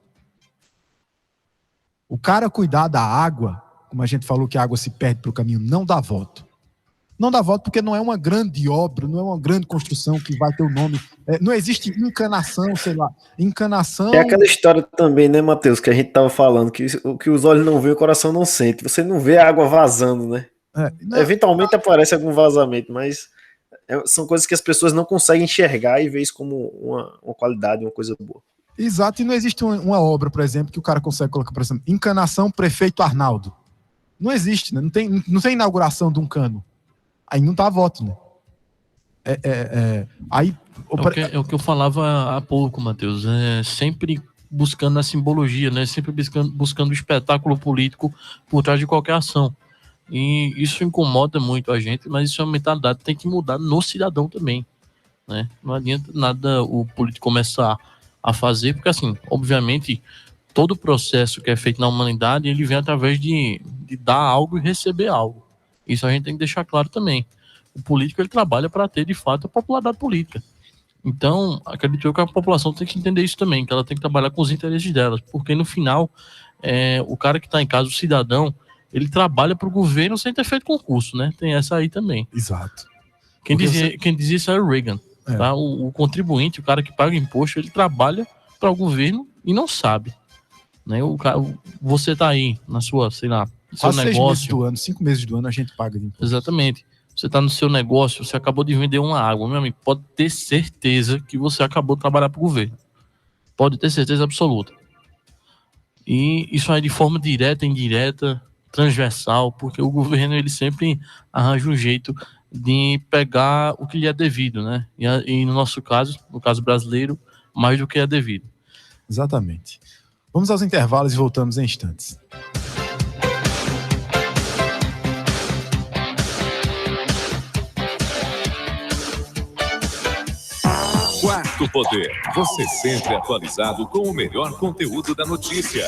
O cara cuidar da água, como a gente falou que a água se perde pelo caminho, não dá voto. Não dá voto porque não é uma grande obra, não é uma grande construção que vai ter o nome. Não existe encanação, sei lá. Encanação... É aquela história também, né, Matheus, que a gente tava falando, que o que os olhos não veem, o coração não sente. Você não vê a água vazando, né? Eventualmente aparece algum vazamento, mas são coisas que as pessoas não conseguem enxergar e ver isso como uma qualidade, uma coisa boa. Exato, e não existe uma obra, por exemplo, que o cara consegue colocar, por exemplo, encanação Prefeito Arnaldo. Não existe, né? Não tem inauguração de um cano. Aí não dá voto, né? Aí, é o que eu falava há pouco, Matheus. Sempre buscando a simbologia, né? Sempre buscando o espetáculo político por trás de qualquer ação. E isso incomoda muito a gente, mas isso é uma mentalidade que tem que mudar no cidadão também, né? Não adianta nada o político começar a fazer, porque assim, obviamente, todo o processo que é feito na humanidade, ele vem através de dar algo e receber algo. Isso a gente tem que deixar claro também. O político, ele trabalha para ter, de fato, a popularidade política. Então, acredito eu que a população tem que entender isso também, que ela tem que trabalhar com os interesses delas, porque no final, o cara que está em casa, o cidadão, ele trabalha para o governo sem ter feito concurso, né? Tem essa aí também. Exato. Quem dizia isso era o Reagan. Tá? O contribuinte, o cara que paga imposto, ele trabalha para o governo e não sabe. Né? Você tá aí na sua, sei lá, seu quase negócio. 6 meses do ano, 5 meses do ano a gente paga de imposto. Exatamente. Você tá no seu negócio, você acabou de vender uma água. Meu amigo, pode ter certeza que você acabou de trabalhar para o governo. Pode ter certeza absoluta. E isso aí de forma direta, indireta, transversal, porque o governo ele sempre arranja um jeito de pegar o que lhe é devido, né? E no nosso caso, no caso brasileiro, mais do que é devido. Exatamente. Vamos aos intervalos e voltamos em instantes. Quarto Poder, você sempre atualizado com o melhor conteúdo da notícia.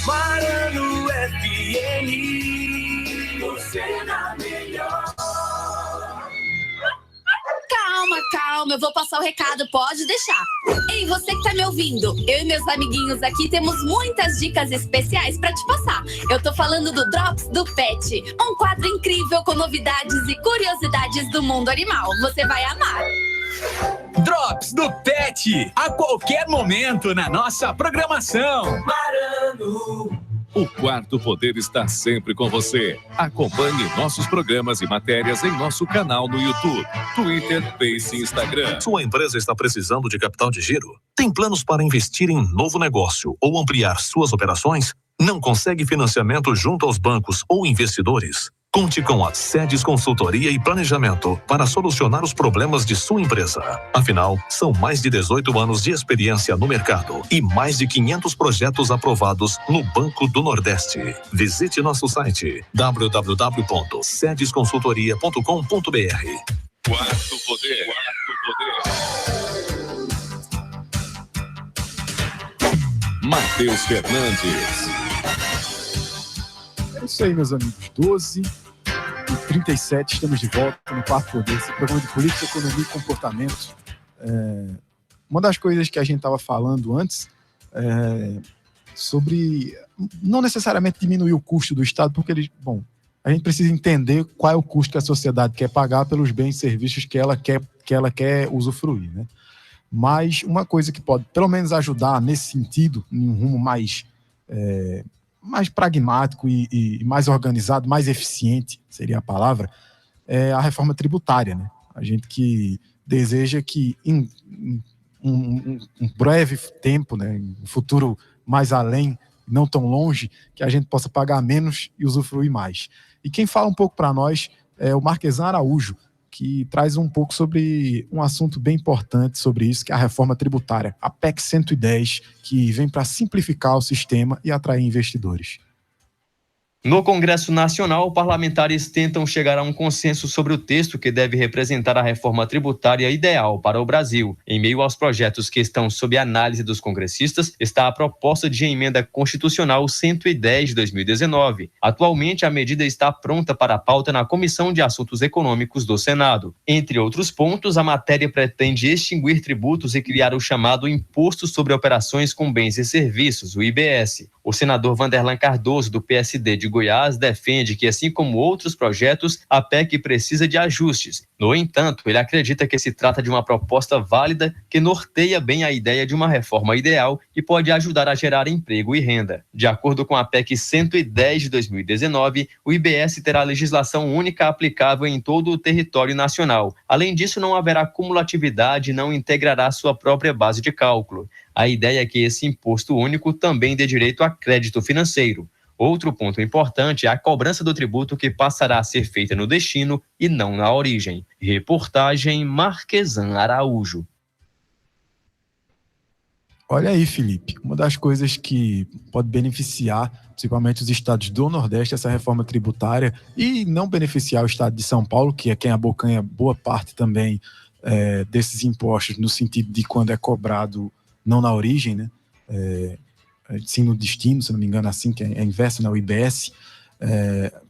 Marano FM, você na melhor. Calma, eu vou passar o recado, pode deixar. Ei, você que tá me ouvindo, eu e meus amiguinhos aqui temos muitas dicas especiais pra te passar. Eu tô falando do Drops do Pet, um quadro incrível com novidades e curiosidades do mundo animal. Você vai amar. Drops do Pet, a qualquer momento na nossa programação. Marano. O Quarto Poder está sempre com você. Acompanhe nossos programas e matérias em nosso canal no YouTube, Twitter, Face e Instagram. Sua empresa está precisando de capital de giro? Tem planos para investir em novo negócio ou ampliar suas operações? Não consegue financiamento junto aos bancos ou investidores? Conte com a Sedes Consultoria e Planejamento para solucionar os problemas de sua empresa. Afinal, são mais de 18 anos de experiência no mercado e mais de 500 projetos aprovados no Banco do Nordeste. Visite nosso site www.sedesconsultoria.com.br. Quarto Poder. Matheus Fernandes. É isso aí, meus amigos. 12h37, estamos de volta no Quarto Poder, esse programa de política, economia e comportamento. Uma das coisas que a gente estava falando antes sobre não necessariamente diminuir o custo do Estado, porque a gente precisa entender qual é o custo que a sociedade quer pagar pelos bens e serviços que ela quer usufruir, né? Mas uma coisa que pode, pelo menos, ajudar nesse sentido, em um rumo mais pragmático e mais organizado, mais eficiente, seria a palavra, é a reforma tributária, né? A gente que deseja que em um breve tempo, né, um futuro mais além, não tão longe, que a gente possa pagar menos e usufruir mais. E quem fala um pouco para nós é o Marquesan Araújo, que traz um pouco sobre um assunto bem importante sobre isso, que é a reforma tributária, a PEC 110, que vem para simplificar o sistema e atrair investidores. No Congresso Nacional, parlamentares tentam chegar a um consenso sobre o texto que deve representar a reforma tributária ideal para o Brasil. Em meio aos projetos que estão sob análise dos congressistas, está a proposta de emenda constitucional 110 de 2019. Atualmente, a medida está pronta para a pauta na Comissão de Assuntos Econômicos do Senado. Entre outros pontos, a matéria pretende extinguir tributos e criar o chamado Imposto sobre Operações com Bens e Serviços, o IBS. O senador Vanderlan Cardoso, do PSD de Goiás, defende que, assim como outros projetos, a PEC precisa de ajustes. No entanto, ele acredita que se trata de uma proposta válida que norteia bem a ideia de uma reforma ideal e pode ajudar a gerar emprego e renda. De acordo com a PEC 110 de 2019, o IBS terá legislação única aplicável em todo o território nacional. Além disso, não haverá cumulatividade e não integrará sua própria base de cálculo. A ideia é que esse imposto único também dê direito a crédito financeiro. Outro ponto importante é a cobrança do tributo, que passará a ser feita no destino e não na origem. Reportagem Marquesan Araújo. Olha aí, Felipe, uma das coisas que pode beneficiar principalmente os estados do Nordeste, essa reforma tributária, e não beneficiar o estado de São Paulo, que é quem abocanha boa parte também desses impostos, no sentido de quando é cobrado não na origem, né? Sim no destino, se não me engano, assim, que é inverso, né? O IBS,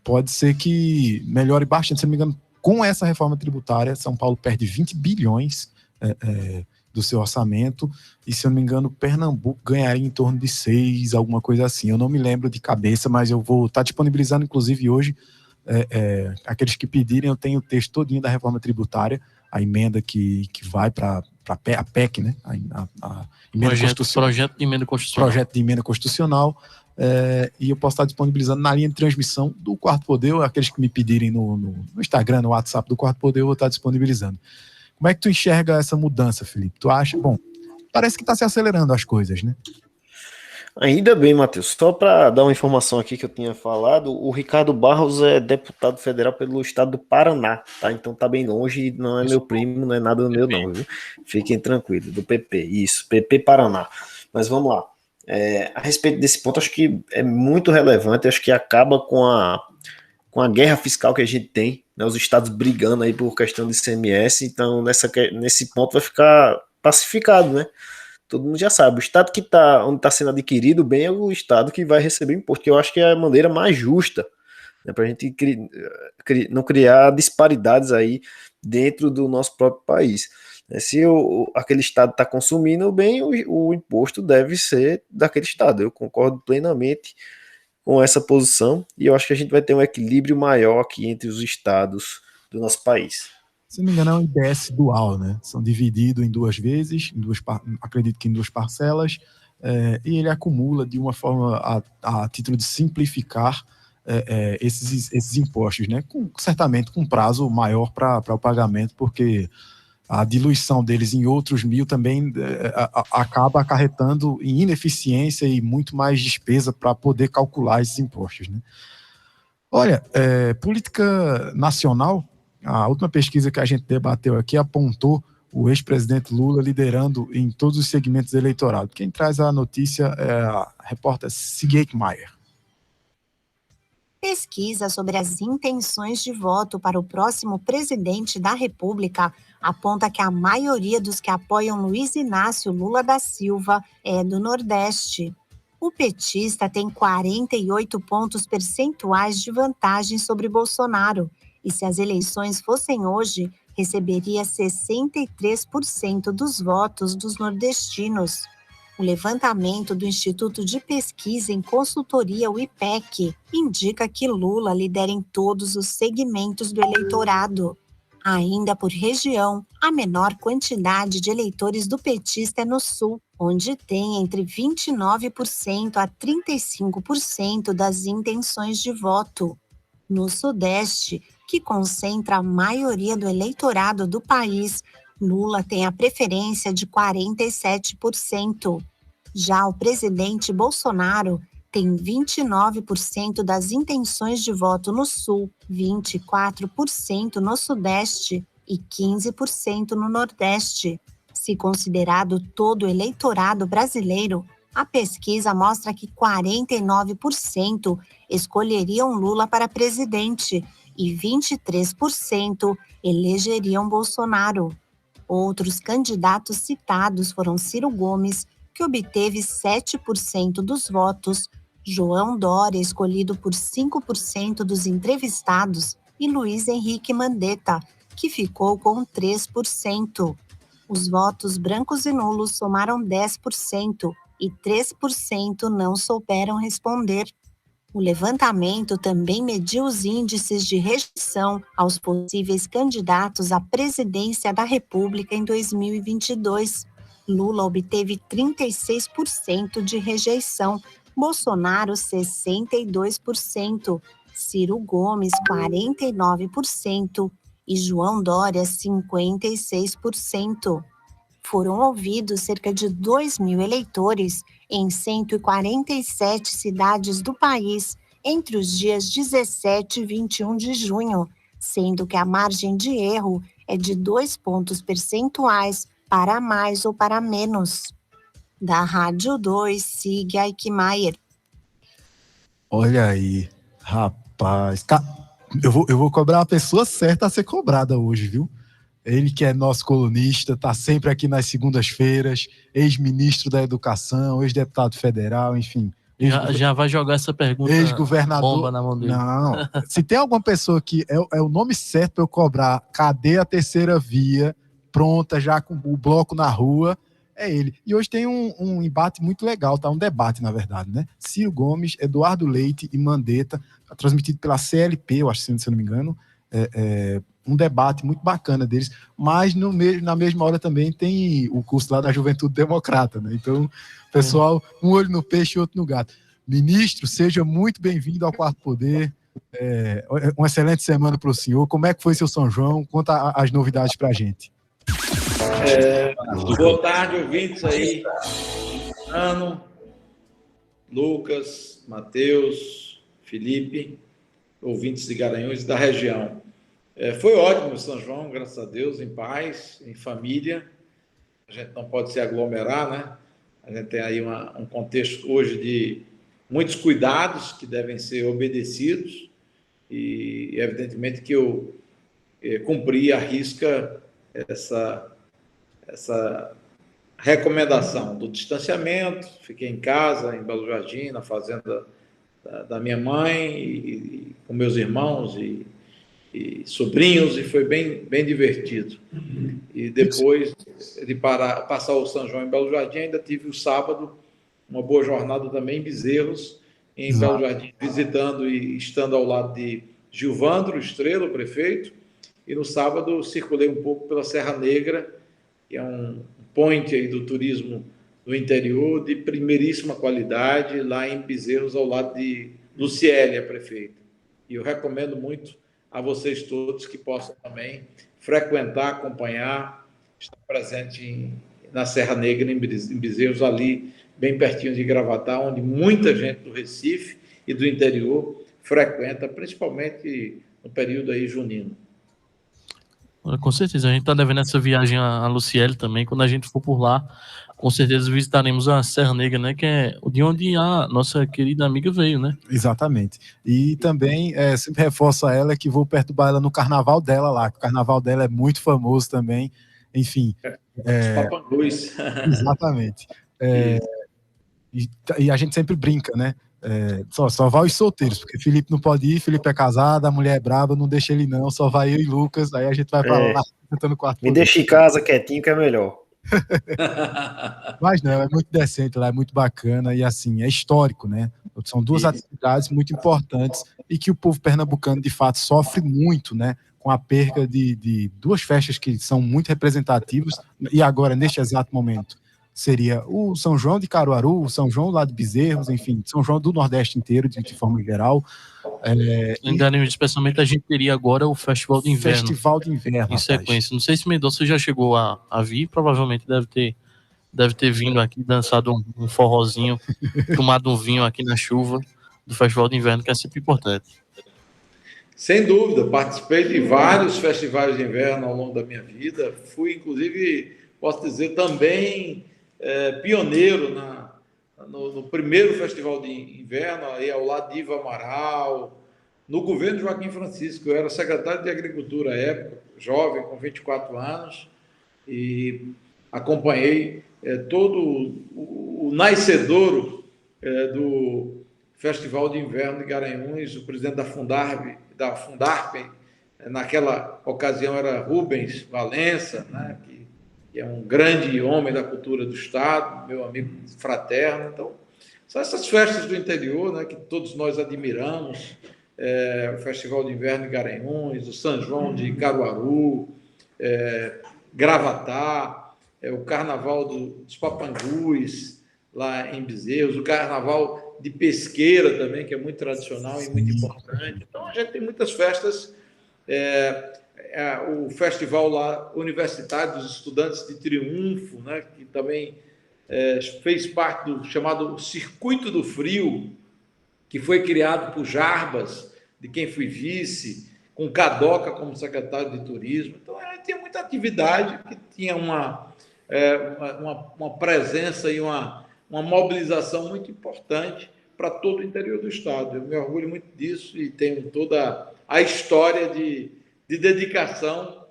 pode ser que melhore bastante. Se não me engano, com essa reforma tributária, São Paulo perde 20 bilhões do seu orçamento, e se eu não me engano, Pernambuco ganharia em torno de 6, alguma coisa assim. Eu não me lembro de cabeça, mas eu vou estar disponibilizando, inclusive, hoje, aqueles que pedirem, eu tenho o texto todinho da reforma tributária, a emenda que vai para a PEC, né? A emenda projeto de emenda constitucional. Projeto de emenda constitucional, e eu posso estar disponibilizando na linha de transmissão do Quarto Poder, ou aqueles que me pedirem no Instagram, no WhatsApp do Quarto Poder, eu vou estar disponibilizando. Como é que tu enxerga essa mudança, Felipe? Tu acha? Bom, parece que está se acelerando as coisas, né? Ainda bem, Matheus. Só para dar uma informação aqui que eu tinha falado, o Ricardo Barros é deputado federal pelo estado do Paraná, tá? Então tá bem longe, não é meu primo, não é nada meu não, viu? Fiquem tranquilos, do PP, isso, PP Paraná. Mas vamos lá. A respeito desse ponto, acho que é muito relevante, acho que acaba com a guerra fiscal que a gente tem, né? Os estados brigando aí por questão de ICMS, então nesse ponto vai ficar pacificado, né? Todo mundo já sabe, o estado que onde está sendo adquirido bem é o estado que vai receber imposto, que eu acho que é a maneira mais justa, né, para a gente não criar disparidades aí dentro do nosso próprio país. Se aquele estado está consumindo bem, o imposto deve ser daquele estado. Eu concordo plenamente com essa posição, e eu acho que a gente vai ter um equilíbrio maior aqui entre os estados do nosso país. Se não me engano, é um IBS dual, né? São divididos em duas vezes, acredito que em duas parcelas, e ele acumula de uma forma a título de simplificar esses impostos, né? Certamente com prazo maior para o pagamento, porque a diluição deles em outros mil também acaba acarretando em ineficiência e muito mais despesa para poder calcular esses impostos, né? Olha, política nacional. A última pesquisa que a gente debateu aqui apontou o ex-presidente Lula liderando em todos os segmentos eleitorais. Quem traz a notícia é a repórter Sigrid Maier. Pesquisa sobre as intenções de voto para o próximo presidente da República aponta que a maioria dos que apoiam Luiz Inácio Lula da Silva é do Nordeste. O petista tem 48 pontos percentuais de vantagem sobre Bolsonaro, e se as eleições fossem hoje, receberia 63% dos votos dos nordestinos. O levantamento do Instituto de Pesquisa em Consultoria, o IPEC, indica que Lula lidera em todos os segmentos do eleitorado. Ainda por região, a menor quantidade de eleitores do petista é no Sul, onde tem entre 29% a 35% das intenções de voto. No Sudeste, que concentra a maioria do eleitorado do país, Lula tem a preferência de 47%. Já o presidente Bolsonaro tem 29% das intenções de voto no Sul, 24% no Sudeste e 15% no Nordeste. Se considerado todo o eleitorado brasileiro, a pesquisa mostra que 49% escolheriam Lula para presidente e 23% elegeriam Bolsonaro. Outros candidatos citados foram Ciro Gomes, que obteve 7% dos votos, João Dória, escolhido por 5% dos entrevistados, e Luiz Henrique Mandetta, que ficou com 3%. Os votos brancos e nulos somaram 10% e 3% não souberam responder. O levantamento também mediu os índices de rejeição aos possíveis candidatos à presidência da República em 2022. Lula obteve 36% de rejeição, Bolsonaro 62%, Ciro Gomes 49% e João Dória 56%. Foram ouvidos cerca de 2.000 eleitores em 147 cidades do país entre os dias 17 e 21 de junho, sendo que a margem de erro é de 2 pontos percentuais para mais ou para menos. Da Rádio 2, Sig Aikmaier. Olha aí, rapaz. Eu vou cobrar a pessoa certa a ser cobrada hoje, viu? Ele que é nosso colunista, tá sempre aqui nas segundas-feiras, ex-ministro da Educação, ex-deputado federal, enfim. Já vai jogar essa pergunta ex-governador, bomba na mão dele. Não, se tem alguma pessoa que é o nome certo para eu cobrar, cadê a terceira via, pronta, já com o bloco na rua, é ele. E hoje tem um embate muito legal, tá? Um debate, na verdade, né? Ciro Gomes, Eduardo Leite e Mandetta, transmitido pela CLP, eu acho, se eu não me engano, um debate muito bacana deles, mas na mesma hora também tem o curso lá da Juventude Democrata, né? Então, pessoal, um olho no peixe e outro no gato. Ministro, seja muito bem-vindo ao Quarto Poder. Uma excelente semana para o senhor. Como é que foi seu São João? Conta as novidades para a gente. Boa tarde, ouvintes aí. Ano, Lucas, Matheus, Felipe, ouvintes de Garanhuns e da região. Foi ótimo o São João, graças a Deus, em paz, em família. A gente não pode se aglomerar, né? A gente tem aí um contexto hoje de muitos cuidados que devem ser obedecidos e, evidentemente, que eu cumpri à risca essa recomendação do distanciamento. Fiquei em casa, em Belo Jardim, na fazenda da minha mãe, e com meus irmãos e sobrinhos, e foi bem divertido. E depois de passar o São João em Belo Jardim, ainda tive o sábado uma boa jornada também em Bezerros, em Belo Jardim, visitando e estando ao lado de Gilvandro Estrela, o prefeito, e no sábado circulei um pouco pela Serra Negra, que é um point aí do turismo do interior de primeiríssima qualidade, lá em Bezerros, ao lado de Luciele, a prefeita. E eu recomendo muito a vocês todos que possam também frequentar, acompanhar, estar presente na Serra Negra, em Bezerros, ali bem pertinho de Gravatá, onde muita gente do Recife e do interior frequenta, principalmente no período aí junino. Com certeza, a gente está devendo essa viagem a Luciele também. Quando a gente for por lá, com certeza visitaremos a Serra Negra, né? Que é de onde a nossa querida amiga veio, né? Exatamente. E também sempre reforço a ela que vou perturbar ela no carnaval dela lá, que o carnaval dela é muito famoso também. Enfim. Papangus. Exatamente. E a gente sempre brinca, né? Só vai os solteiros, porque Felipe não pode ir, Felipe é casado, a mulher é brava, não deixa ele não, só vai eu e Lucas, aí a gente vai pra lá tentando quarto. Me deixa em casa quietinho que é melhor. Mas não, é muito decente lá, é muito bacana e assim, é histórico, né? São duas atividades muito importantes e que o povo pernambucano de fato sofre muito, né? Com a perca de duas festas que são muito representativas e agora, neste exato momento, seria o São João de Caruaru, o São João lá de Bezerros, enfim, São João do Nordeste inteiro, de forma geral. Em Garanhuns, especialmente, a gente teria agora o Festival de Inverno. Festival de Inverno, em sequência. Não sei se Mendonça já chegou a vir, provavelmente deve ter vindo aqui, dançado um forrozinho, tomado um vinho aqui na chuva do Festival de Inverno, que é sempre importante. Sem dúvida, participei de vários festivais de inverno ao longo da minha vida. Fui, inclusive, posso dizer, também pioneiro no primeiro festival de inverno, aí ao lado de Iva Amaral, no governo de Joaquim Francisco. Eu era secretário de Agricultura à época, jovem, com 24 anos, e acompanhei todo o nascedouro do Festival de Inverno de Garanhuns. O presidente da Fundarp, naquela ocasião era Rubens Valença, né, que é um grande homem da cultura do Estado, meu amigo fraterno. Então, são essas festas do interior, né, que todos nós admiramos, o Festival de Inverno de Garanhuns, o São João de Caruaru, Gravatá, o Carnaval dos Papangus, lá em Bezerros, o Carnaval de Pesqueira também, que é muito tradicional e muito importante. Então, a gente tem muitas festas. O festival lá universitário dos estudantes de Triunfo, né, que também fez parte do chamado Circuito do Frio, que foi criado por Jarbas, de quem fui vice, com Cadoca como secretário de Turismo. Então, a gente tem muita atividade que tinha uma presença e uma mobilização muito importante para todo o interior do Estado. Eu me orgulho muito disso e tenho toda a história de dedicação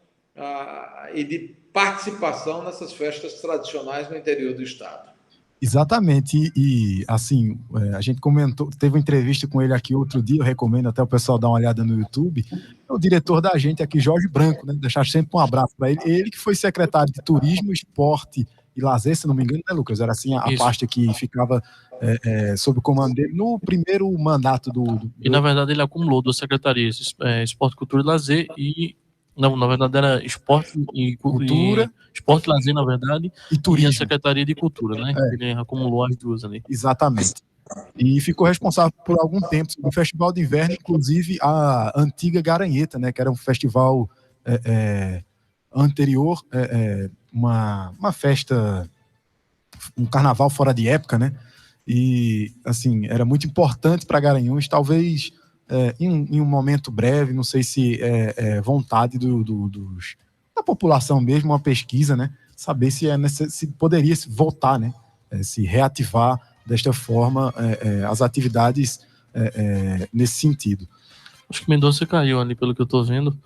e de participação nessas festas tradicionais no interior do Estado. Exatamente, e assim, a gente comentou, teve uma entrevista com ele aqui outro dia, eu recomendo até o pessoal dar uma olhada no YouTube, o diretor da gente aqui, Jorge Branco, né, deixar sempre um abraço para ele que foi secretário de Turismo, Esporte e Lazer, se não me engano, né, Lucas? Era assim a pasta que ficava sob o comando dele no primeiro mandato E, na verdade, ele acumulou duas secretarias, Esporte, Cultura e Lazer, Não, na verdade era Esporte e Cultura. Esporte, Lazer, na verdade, e a Secretaria de Cultura, né? Ele acumulou as duas ali. Exatamente. E ficou responsável por algum tempo no Festival de Inverno, inclusive a antiga Garanheta, né? Que era um festival anterior, uma festa, um carnaval fora de época, né? E, assim, era muito importante para Garanhuns, talvez em um momento breve, não sei se vontade da população mesmo, uma pesquisa, né? Saber se poderia voltar, né? Se reativar desta forma as atividades nesse sentido. Acho que Mendonça caiu ali, pelo que eu estou vendo,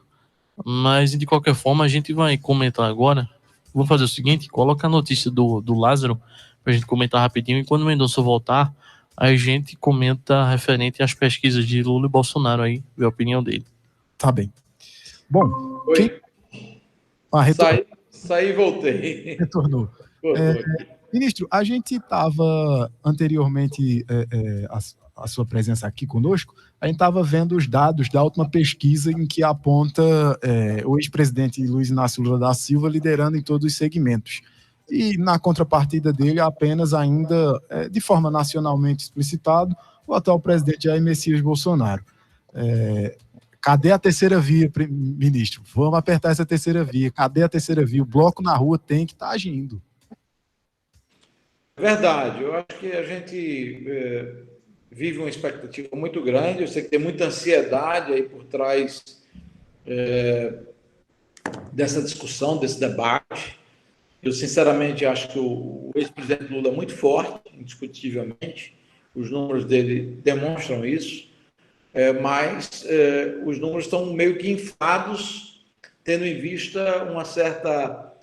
mas de qualquer forma a gente vai comentar agora. Vamos fazer o seguinte, coloca a notícia do Lázaro para a gente comentar rapidinho, e quando o Mendonça voltar, a gente comenta referente às pesquisas de Lula e Bolsonaro aí, ver a opinião dele. Tá bem. Bom, Saí e voltei. Retornou. Ministro, a gente estava anteriormente, a sua presença aqui conosco, a gente estava vendo os dados da última pesquisa em que aponta o ex-presidente Luiz Inácio Lula da Silva liderando em todos os segmentos. E na contrapartida dele, apenas ainda, de forma nacionalmente explicitado, o atual presidente Jair Messias Bolsonaro. Cadê a terceira via, ministro? Vamos apertar essa terceira via. Cadê a terceira via? O bloco na rua tem que estar agindo. Verdade. Eu acho que a gente vive uma expectativa muito grande. Eu sei que tem muita ansiedade aí por trás dessa discussão, desse debate. Eu, sinceramente, acho que o ex-presidente Lula é muito forte, indiscutivelmente. Os números dele demonstram isso. Mas os números estão meio que inflados, tendo em vista uma certa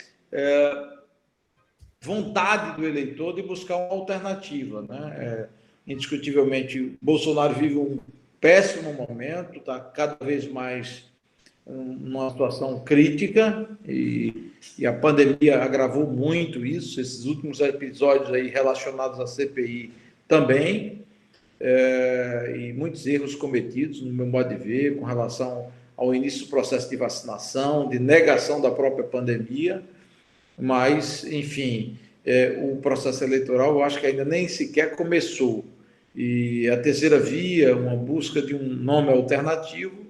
vontade do eleitor de buscar uma alternativa, né? Indiscutivelmente, Bolsonaro vive um péssimo momento, está cada vez mais numa situação crítica e a pandemia agravou muito isso, esses últimos episódios aí relacionados à CPI também, e muitos erros cometidos, no meu modo de ver, com relação ao início do processo de vacinação, de negação da própria pandemia, mas, enfim, o processo eleitoral eu acho que ainda nem sequer começou. E a terceira via, uma busca de um nome alternativo,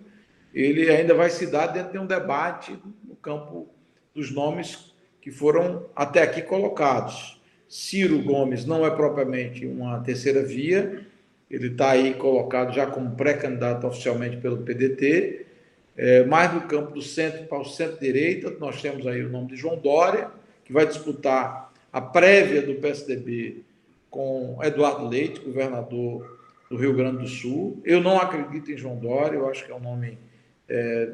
ele ainda vai se dar dentro de um debate no campo dos nomes que foram até aqui colocados. Ciro Gomes não é propriamente uma terceira via, ele está aí colocado já como pré-candidato oficialmente pelo PDT, mais no campo do centro para o centro-direita, nós temos aí o nome de João Dória, que vai disputar a prévia do PSDB com Eduardo Leite, governador do Rio Grande do Sul. Eu não acredito em João Dória, eu acho que é um nome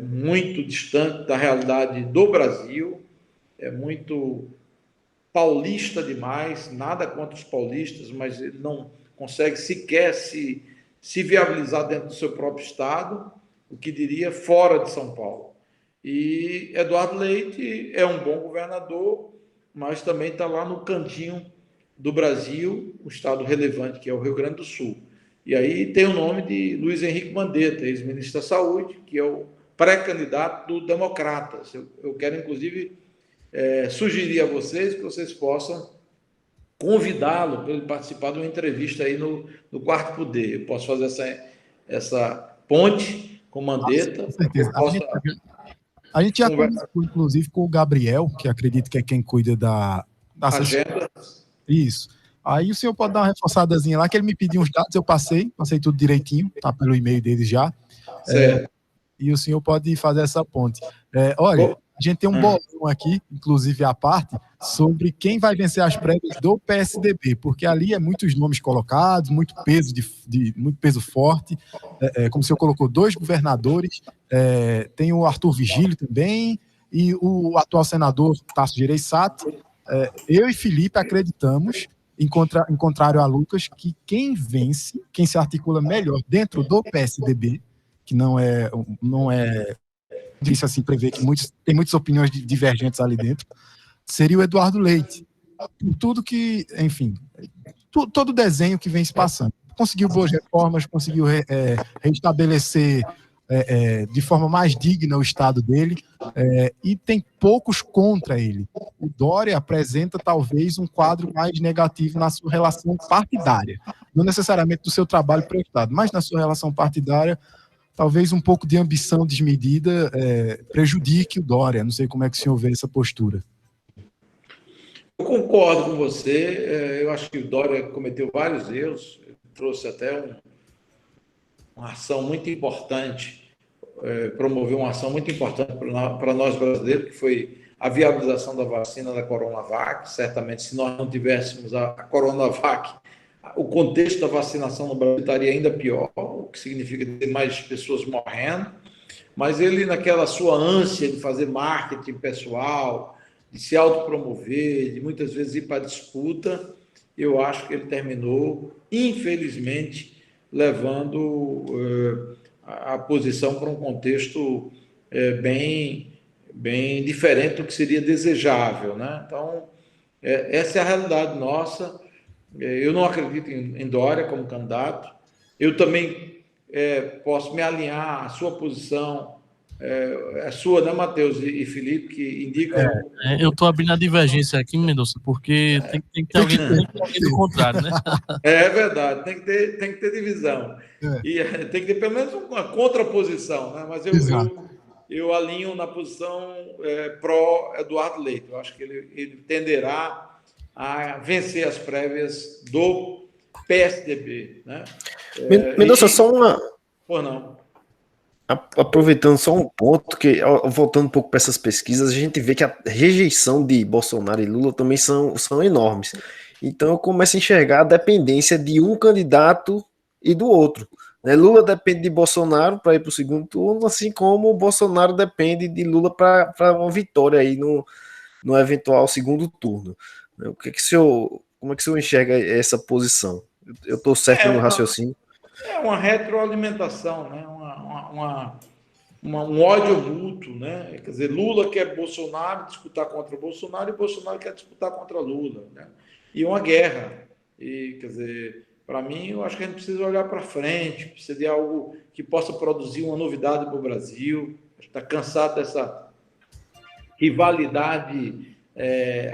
muito distante da realidade do Brasil, é muito paulista demais, nada contra os paulistas, mas ele não consegue sequer se viabilizar dentro do seu próprio estado, o que diria fora de São Paulo. E Eduardo Leite é um bom governador, mas também está lá no cantinho do Brasil, um estado relevante que é o Rio Grande do Sul. E aí tem o nome de Luiz Henrique Mandetta, ex-ministro da Saúde, que é o pré-candidato do Democratas. Eu quero, inclusive, sugerir a vocês que vocês possam convidá-lo para ele participar de uma entrevista aí no Quarto Poder. Eu posso fazer essa ponte com Mandetta. Com certeza. A gente já conversou, inclusive, com o Gabriel, que acredito que é quem cuida da agenda. Isso. Aí o senhor pode dar uma reforçadazinha lá, que ele me pediu uns dados, eu passei tudo direitinho, tá pelo e-mail dele já. E o senhor pode fazer essa ponte. Olha, a gente tem um bolão aqui, inclusive à parte, sobre quem vai vencer as prévias do PSDB, porque ali é muitos nomes colocados, muito peso, muito peso forte, como o senhor colocou, 2 governadores, tem o Arthur Vigílio também, e o atual senador Tasso Gereissati. Eu e Felipe acreditamos, em contrário a Lucas, que quem vence, quem se articula melhor dentro do PSDB, que não é difícil assim prever que tem muitas opiniões divergentes ali dentro, seria o Eduardo Leite. Por tudo que, enfim, todo o desenho que vem se passando. Conseguiu boas reformas, conseguiu restabelecer de forma mais digna o estado dele, e tem poucos contra ele. O Dória apresenta talvez um quadro mais negativo na sua relação partidária, não necessariamente do seu trabalho para o estado, mas na sua relação partidária, talvez um pouco de ambição desmedida prejudique o Dória. Não sei como é que o senhor vê essa postura. Eu concordo com você, eu acho que o Dória cometeu vários erros, trouxe até uma ação muito importante, promoveu uma ação muito importante para nós brasileiros, que foi a viabilização da vacina da Coronavac. Certamente, se nós não tivéssemos a Coronavac, o contexto da vacinação no Brasil estaria ainda pior, o que significa ter mais pessoas morrendo. Mas ele, naquela sua ânsia de fazer marketing pessoal, de se autopromover, de muitas vezes ir para a disputa, eu acho que ele terminou, infelizmente, levando a posição para um contexto bem diferente do que seria desejável, né? Então, essa é a realidade nossa. Eu não acredito em Dória como candidato. Eu também posso me alinhar à sua posição, a sua, né, Matheus e Felipe, que indicam... eu estou abrindo a divergência aqui, Mendonça, porque tem que ter alguém do contrário, né? É verdade, tem que ter divisão. E tem que ter pelo menos uma contraposição, né? Mas eu alinho na posição pró-Eduardo Leite. Eu acho que ele tenderá a vencer as prévias do PSDB, né? Mendonça, só uma... Por não. Aproveitando só um ponto, que voltando um pouco para essas pesquisas, a gente vê que a rejeição de Bolsonaro e Lula também são enormes. Então eu começo a enxergar a dependência de um candidato e do outro, né? Lula depende de Bolsonaro para ir para o segundo turno, assim como o Bolsonaro depende de Lula para uma vitória aí no eventual segundo turno. Como é que o senhor enxerga essa posição? Eu estou certo no raciocínio? É uma retroalimentação, né? um ódio mútuo, né? Quer dizer, Lula quer Bolsonaro disputar contra Bolsonaro e Bolsonaro quer disputar contra Lula, né? E uma guerra. E, quer dizer, para mim, eu acho que a gente precisa olhar para frente, precisa de algo que possa produzir uma novidade para o Brasil. Está cansado dessa rivalidade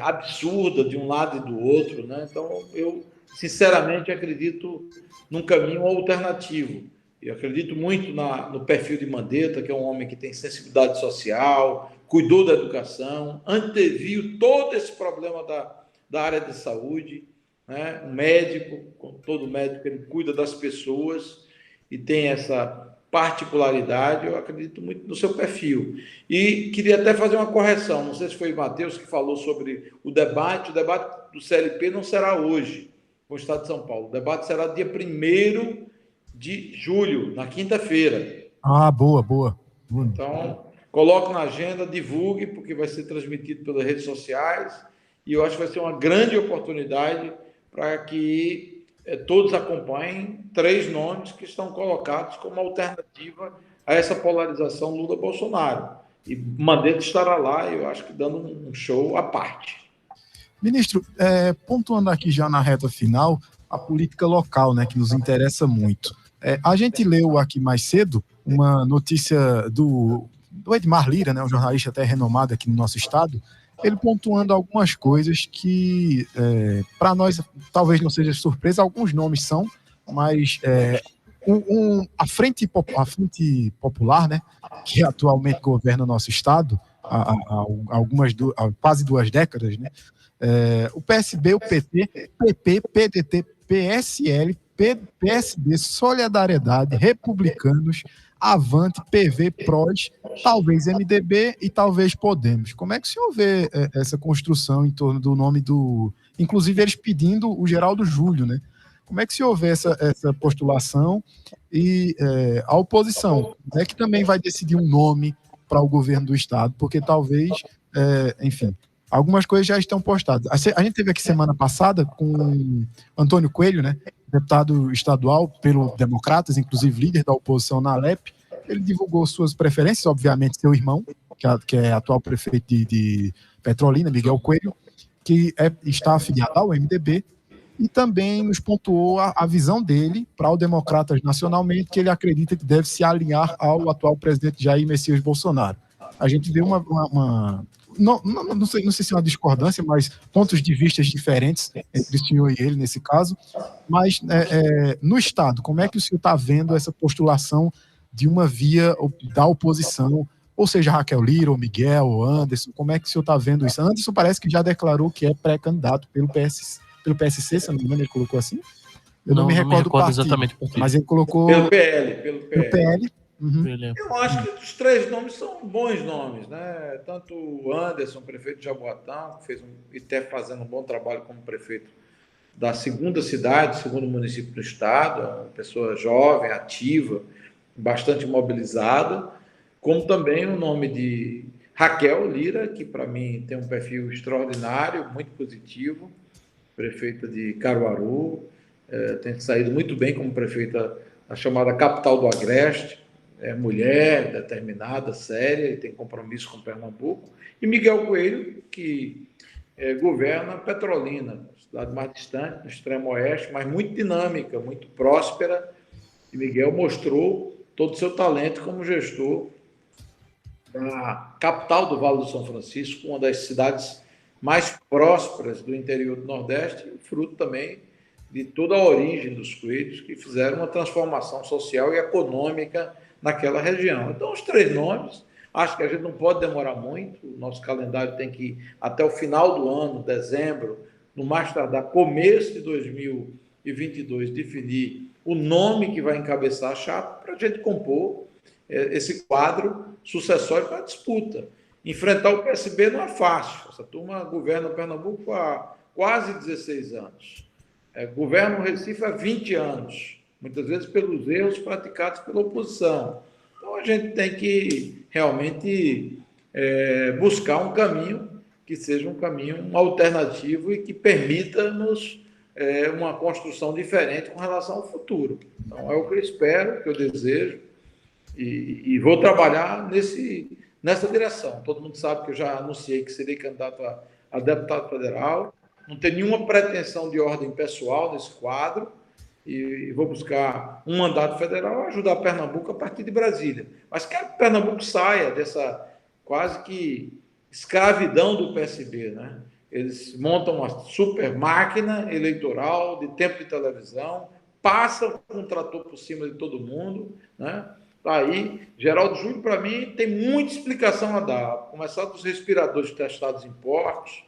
absurda de um lado e do outro, né? Então, eu, sinceramente, acredito num caminho alternativo. Eu acredito muito no perfil de Mandetta, que é um homem que tem sensibilidade social, cuidou da educação, anteviu todo esse problema da área de saúde, né? Um médico, como todo médico, ele cuida das pessoas e tem essa particularidade. Eu acredito muito no seu perfil. E queria até fazer uma correção, não sei se foi o Matheus que falou sobre o debate do CLP não será hoje, no Estado de São Paulo. O debate será dia 1º de julho, na quinta-feira. Ah, boa. Então, coloque na agenda, divulgue, porque vai ser transmitido pelas redes sociais, e eu acho que vai ser uma grande oportunidade para que todos acompanhem 3 nomes que estão colocados como alternativa a essa polarização Lula-Bolsonaro. E Mandetta estará lá, eu acho que dando um show à parte. Ministro, pontuando aqui já na reta final, a política local, né, que nos interessa muito. A gente leu aqui mais cedo uma notícia do Edmar Lira, né, um jornalista até renomado aqui no nosso estado, ele pontuando algumas coisas que, para nós, talvez não seja surpresa, alguns nomes são, mas a Frente Popular, né, que atualmente governa o nosso estado, há quase 2 décadas, né, o PSB, o PT, PP, PDT, PSL, PSD, Solidariedade, Republicanos, Avante, PV, PROS, talvez MDB e talvez Podemos. Como é que o senhor vê essa construção em torno do nome do... Inclusive eles pedindo o Geraldo Júlio, né? Como é que o senhor vê essa postulação e a oposição, né, que também vai decidir um nome para o governo do estado, porque talvez, enfim, algumas coisas já estão postadas. A gente teve aqui semana passada com Antônio Coelho, né, deputado estadual pelo Democratas, inclusive líder da oposição na Alep. Ele divulgou suas preferências, obviamente seu irmão, que é atual prefeito de Petrolina, Miguel Coelho, que está afiliado ao MDB, e também nos pontuou a visão dele para o Democratas nacionalmente, que ele acredita que deve se alinhar ao atual presidente Jair Messias Bolsonaro. A gente vê não sei se é uma discordância, mas pontos de vista diferentes entre o senhor e ele nesse caso. Mas no Estado, como é que o senhor está vendo essa postulação de uma via da oposição, ou seja, Raquel Lira, ou Miguel, ou Anderson, como é que o senhor está vendo isso? Anderson parece que já declarou que é pré-candidato pelo PSC, se não me engano, ele colocou assim? Eu não me recordo do partido, exatamente o partido. Mas ele colocou... Pelo PL. Uhum. Eu acho que os 3 nomes são bons nomes, né? Tanto o Anderson, prefeito de Jaboatão, que está fazendo um bom trabalho como prefeito da segunda cidade, segundo município do estado, uma pessoa jovem, ativa, bastante mobilizada, como também o nome de Raquel Lira, que para mim tem um perfil extraordinário, muito positivo, prefeita de Caruaru, tem saído muito bem como prefeita da chamada capital do Agreste. É mulher, determinada, séria, e tem compromisso com Pernambuco. E Miguel Coelho, que governa Petrolina, cidade mais distante, no extremo oeste, mas muito dinâmica, muito próspera. E Miguel mostrou todo o seu talento como gestor da capital do Vale do São Francisco, uma das cidades mais prósperas do interior do Nordeste, fruto também de toda a origem dos Coelhos, que fizeram uma transformação social e econômica naquela região. Então, os 3 nomes, acho que a gente não pode demorar muito, o nosso calendário tem que ir até o final do ano, dezembro, no mais tardar começo de 2022, definir o nome que vai encabeçar a chapa para a gente compor esse quadro sucessório para a disputa. Enfrentar o PSB não é fácil. Essa turma governa Pernambuco há quase 16 anos. Governa o Recife há 20 anos. Muitas vezes pelos erros praticados pela oposição. Então, a gente tem que realmente buscar um caminho que seja um caminho alternativo e que permita-nos uma construção diferente com relação ao futuro. Então, é o que eu espero, que eu desejo, E vou trabalhar nessa direção. Todo mundo sabe que eu já anunciei que serei candidato a deputado federal. Não tenho nenhuma pretensão de ordem pessoal nesse quadro e vou buscar um mandato federal, ajudar Pernambuco a partir de Brasília. Mas quero que Pernambuco saia dessa quase que escravidão do PSB, né? Eles montam uma super máquina eleitoral de tempo de televisão, passam com um trator por cima de todo mundo, né? Aí, Geraldo Júlio, para mim, tem muita explicação a dar. Começar dos respiradores testados em portos,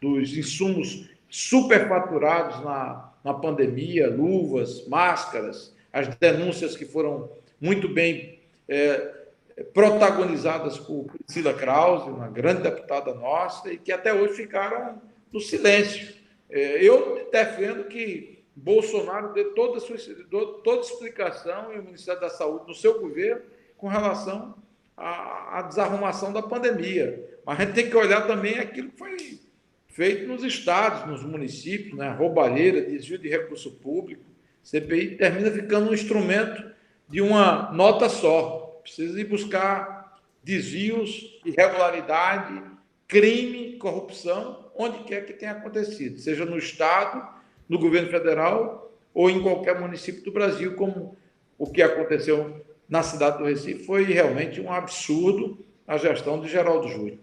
dos insumos superfaturados na pandemia, luvas, máscaras, as denúncias que foram muito bem protagonizadas por Priscila Krause, uma grande deputada nossa, e que até hoje ficaram no silêncio. Eu defendo que Bolsonaro dê toda a explicação e o Ministério da Saúde no seu governo com relação à desarrumação da pandemia. Mas a gente tem que olhar também aquilo que foi feito nos estados, nos municípios, né? Roubalheira, desvio de recurso público. CPI termina ficando um instrumento de uma nota só. Precisa ir buscar desvios, irregularidade, crime, corrupção, onde quer que tenha acontecido, seja no estado, no governo federal ou em qualquer município do Brasil, como o que aconteceu na cidade do Recife. Foi realmente um absurdo a gestão de Geraldo Júlio.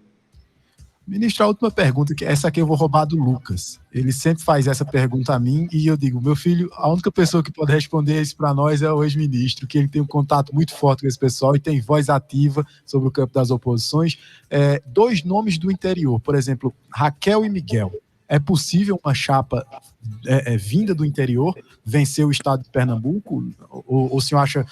Ministro, a última pergunta, que essa aqui eu vou roubar do Lucas. Ele sempre faz essa pergunta a mim e eu digo, meu filho, a única pessoa que pode responder isso para nós é o ex-ministro, que ele tem um contato muito forte com esse pessoal e tem voz ativa sobre o campo das oposições. 2 nomes do interior, por exemplo, Raquel e Miguel. É possível uma chapa vinda do interior vencer o estado de Pernambuco? Ou o senhor acha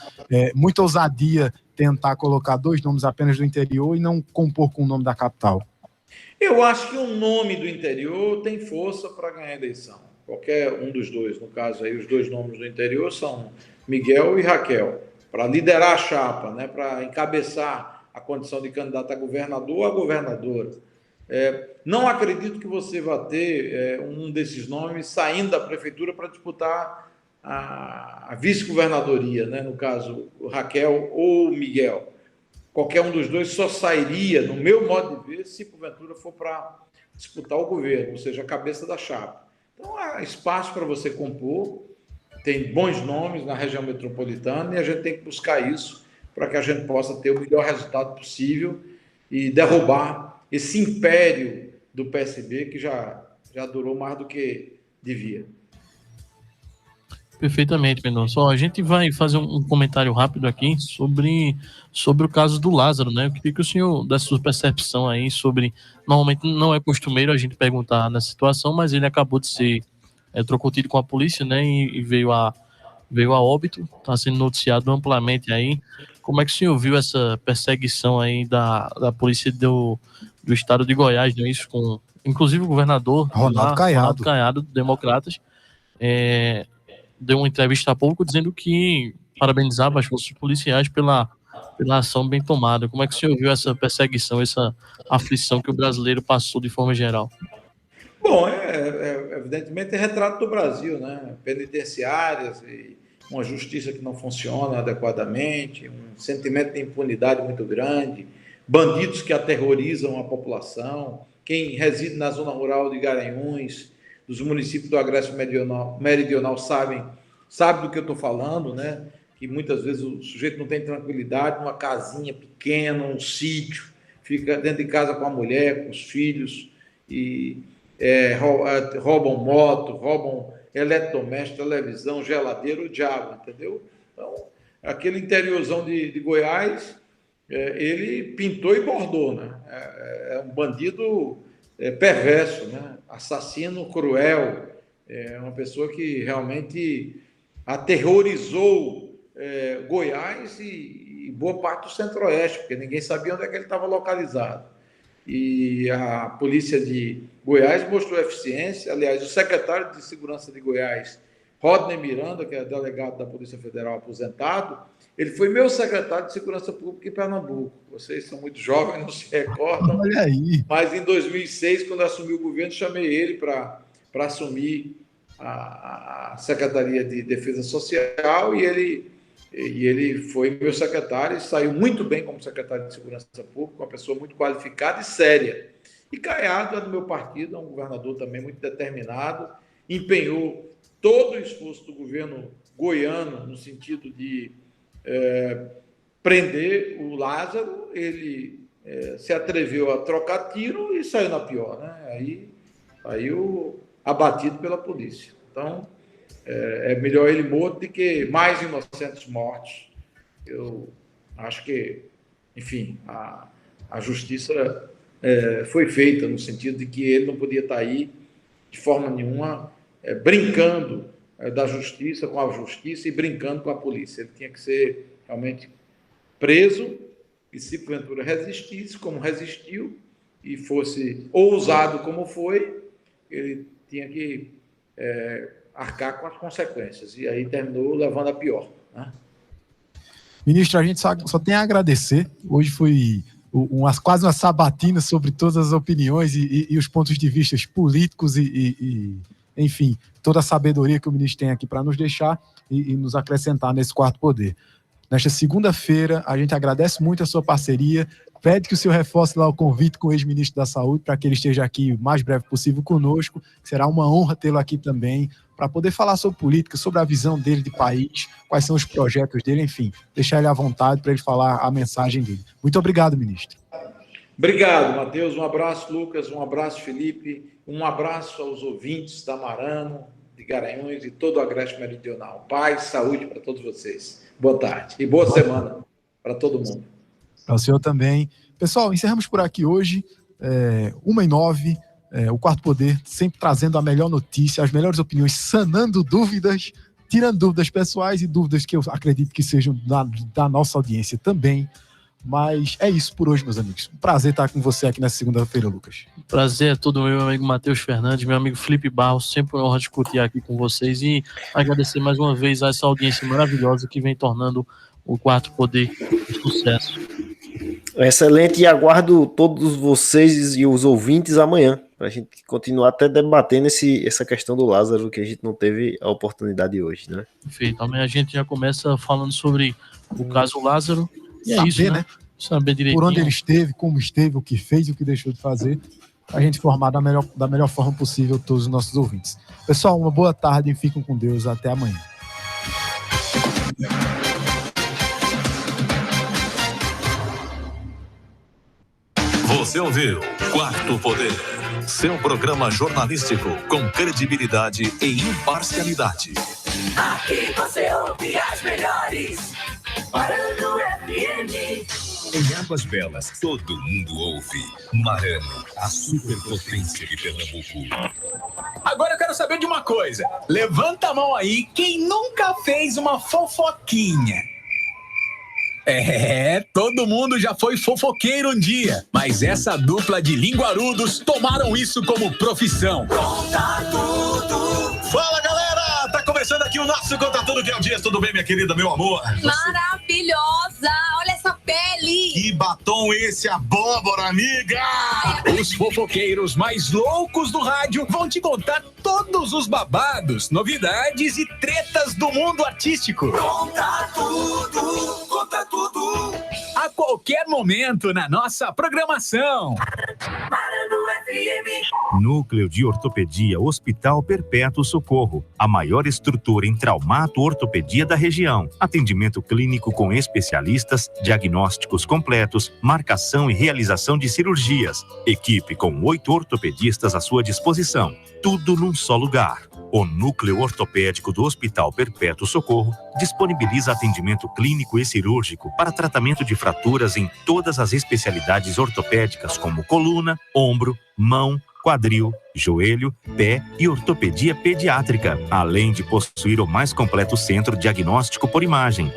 muita ousadia tentar colocar 2 nomes apenas do interior e não compor com o nome da capital? Eu acho que um nome do interior tem força para ganhar a eleição. Qualquer um dos dois. No caso, aí, os 2 nomes do interior são Miguel e Raquel, para liderar a chapa, né, para encabeçar a condição de candidato a governador ou a governadora. Não acredito que você vá ter um desses nomes saindo da prefeitura para disputar a vice-governadoria, né? No caso, Raquel ou Miguel. Qualquer um dos dois só sairia, no meu modo de ver, se porventura for para disputar o governo, ou seja, a cabeça da chapa. Então, há espaço para você compor, tem bons nomes na região metropolitana e a gente tem que buscar isso para que a gente possa ter o melhor resultado possível e derrubar esse império do PSB que já durou mais do que devia. Perfeitamente, Mendonça. A gente vai fazer um comentário rápido aqui sobre o caso do Lázaro, né? Eu queria que o senhor desse sua percepção aí sobre... Normalmente não é costumeiro a gente perguntar nessa situação, mas ele acabou de ser trocou tiro com a polícia, né? E veio a óbito, está sendo noticiado amplamente aí. Como é que o senhor viu essa perseguição aí da polícia do estado de Goiás, não é isso? Com, inclusive o governador Ronaldo Caiado, Democratas, deu uma entrevista há pouco dizendo que parabenizava as forças policiais pela ação bem tomada. Como é que o senhor viu essa perseguição, essa aflição que o brasileiro passou de forma geral? Bom, evidentemente é retrato do Brasil, né? Penitenciárias e uma justiça que não funciona adequadamente, um sentimento de impunidade muito grande, bandidos que aterrorizam a população. Quem reside na zona rural de Garanhuns, dos municípios do Agreste Meridional sabe do que eu estou falando, né? Que muitas vezes o sujeito não tem tranquilidade, uma casinha pequena, um sítio, fica dentro de casa com a mulher, com os filhos, e roubam moto, roubam eletrodoméstico, televisão, geladeira, o diabo, entendeu? Então, aquele interiorzão de Goiás, ele pintou e bordou, né? É um bandido perverso, né? Assassino cruel, uma pessoa que realmente aterrorizou Goiás e boa parte do Centro-Oeste, porque ninguém sabia onde é que ele estava localizado. E a polícia de Goiás mostrou eficiência. Aliás, o secretário de Segurança de Goiás, Rodney Miranda, que é delegado da Polícia Federal aposentado, ele foi meu secretário de Segurança Pública em Pernambuco. Vocês são muito jovens, não se recordam. Olha aí. Mas em 2006, quando eu assumi o governo, chamei ele para assumir a Secretaria de Defesa Social e ele E ele foi meu secretário e saiu muito bem como secretário de Segurança Pública, uma pessoa muito qualificada e séria. E Caiado é do meu partido, é um governador também muito determinado, empenhou todo o esforço do governo goiano no sentido de prender o Lázaro. Ele se atreveu a trocar tiro e saiu na pior, né? Aí abatido pela polícia. Então, é melhor ele morto do que mais inocentes mortos. Eu acho que, enfim, a justiça foi feita no sentido de que ele não podia estar aí de forma nenhuma brincando da justiça com a justiça e brincando com a polícia. Ele tinha que ser realmente preso e, se porventura resistisse, como resistiu, e fosse ousado como foi, ele tinha que arcar com as consequências. E aí terminou levando a pior, né? Ministro, a gente só tem a agradecer. Hoje foi quase uma sabatina sobre todas as opiniões e os pontos de vista políticos enfim, toda a sabedoria que o ministro tem aqui para nos deixar e nos acrescentar nesse quarto poder. Nesta segunda-feira, a gente agradece muito a sua parceria, pede que o senhor reforce lá o convite com o ex-ministro da Saúde para que ele esteja aqui o mais breve possível conosco. Será uma honra tê-lo aqui também, para poder falar sobre política, sobre a visão dele de país, quais são os projetos dele, enfim, deixar ele à vontade para ele falar a mensagem dele. Muito obrigado, ministro. Obrigado, Matheus. Um abraço, Lucas. Um abraço, Felipe. Um abraço aos ouvintes da Marano, de Garanhuns e todo o Agreste Meridional. Paz, saúde para todos vocês. Boa tarde e boa semana para todo mundo. Para o senhor também. Pessoal, encerramos por aqui hoje, 1h09, o Quarto Poder, sempre trazendo a melhor notícia, as melhores opiniões, sanando dúvidas, tirando dúvidas pessoais e dúvidas que eu acredito que sejam da nossa audiência também. Mas é isso por hoje, meus amigos. Um prazer estar com você aqui nessa segunda-feira, Lucas. Prazer é todo meu amigo Matheus Fernandes, meu amigo Felipe Barros, sempre uma honra discutir aqui com vocês e agradecer mais uma vez a essa audiência maravilhosa que vem tornando o Quarto Poder um sucesso. Excelente, e aguardo todos vocês e os ouvintes amanhã, para a gente continuar até debatendo essa questão do Lázaro, que a gente não teve a oportunidade hoje, né? Perfeito, amanhã a gente já começa falando sobre o caso Lázaro. E é saber, isso, né? Saber direitinho. Por onde ele esteve, como esteve, o que fez e o que deixou de fazer, para a gente formar da melhor forma possível todos os nossos ouvintes. Pessoal, uma boa tarde e fiquem com Deus. Até amanhã. Você ouviu Quarto Poder, seu programa jornalístico com credibilidade e imparcialidade. Aqui você ouve as melhores. Marano FM. Em Águas Belas, todo mundo ouve. Marano, a superpotência de Pernambuco. Agora eu quero saber de uma coisa. Levanta a mão aí quem nunca fez uma fofoquinha. Todo mundo já foi fofoqueiro um dia, mas essa dupla de linguarudos tomaram isso como profissão. Conta tudo. Fala, galera! Tá começando aqui o nosso Conta Tudo de Audiência. Tudo bem, minha querida, meu amor? Maravilhosa! Olha essa pele! Que batom esse, abóbora, amiga! Os fofoqueiros mais loucos do rádio vão te contar todos os babados, novidades e tretas do mundo artístico. Conta tudo, conta tudo. A qualquer momento na nossa programação. Marano FM. Núcleo de Ortopedia Hospital Perpétuo Socorro, a maior estrutura em traumato-ortopedia da região. Atendimento clínico com especialistas, diagnósticos completos, marcação e realização de cirurgias. Equipe com 8 ortopedistas à sua disposição. Tudo num só lugar. O Núcleo Ortopédico do Hospital Perpétuo Socorro disponibiliza atendimento clínico e cirúrgico para tratamento de fraturas em todas as especialidades ortopédicas, como coluna, ombro, mão, quadril, joelho, pé e ortopedia pediátrica, além de possuir o mais completo centro diagnóstico por imagem.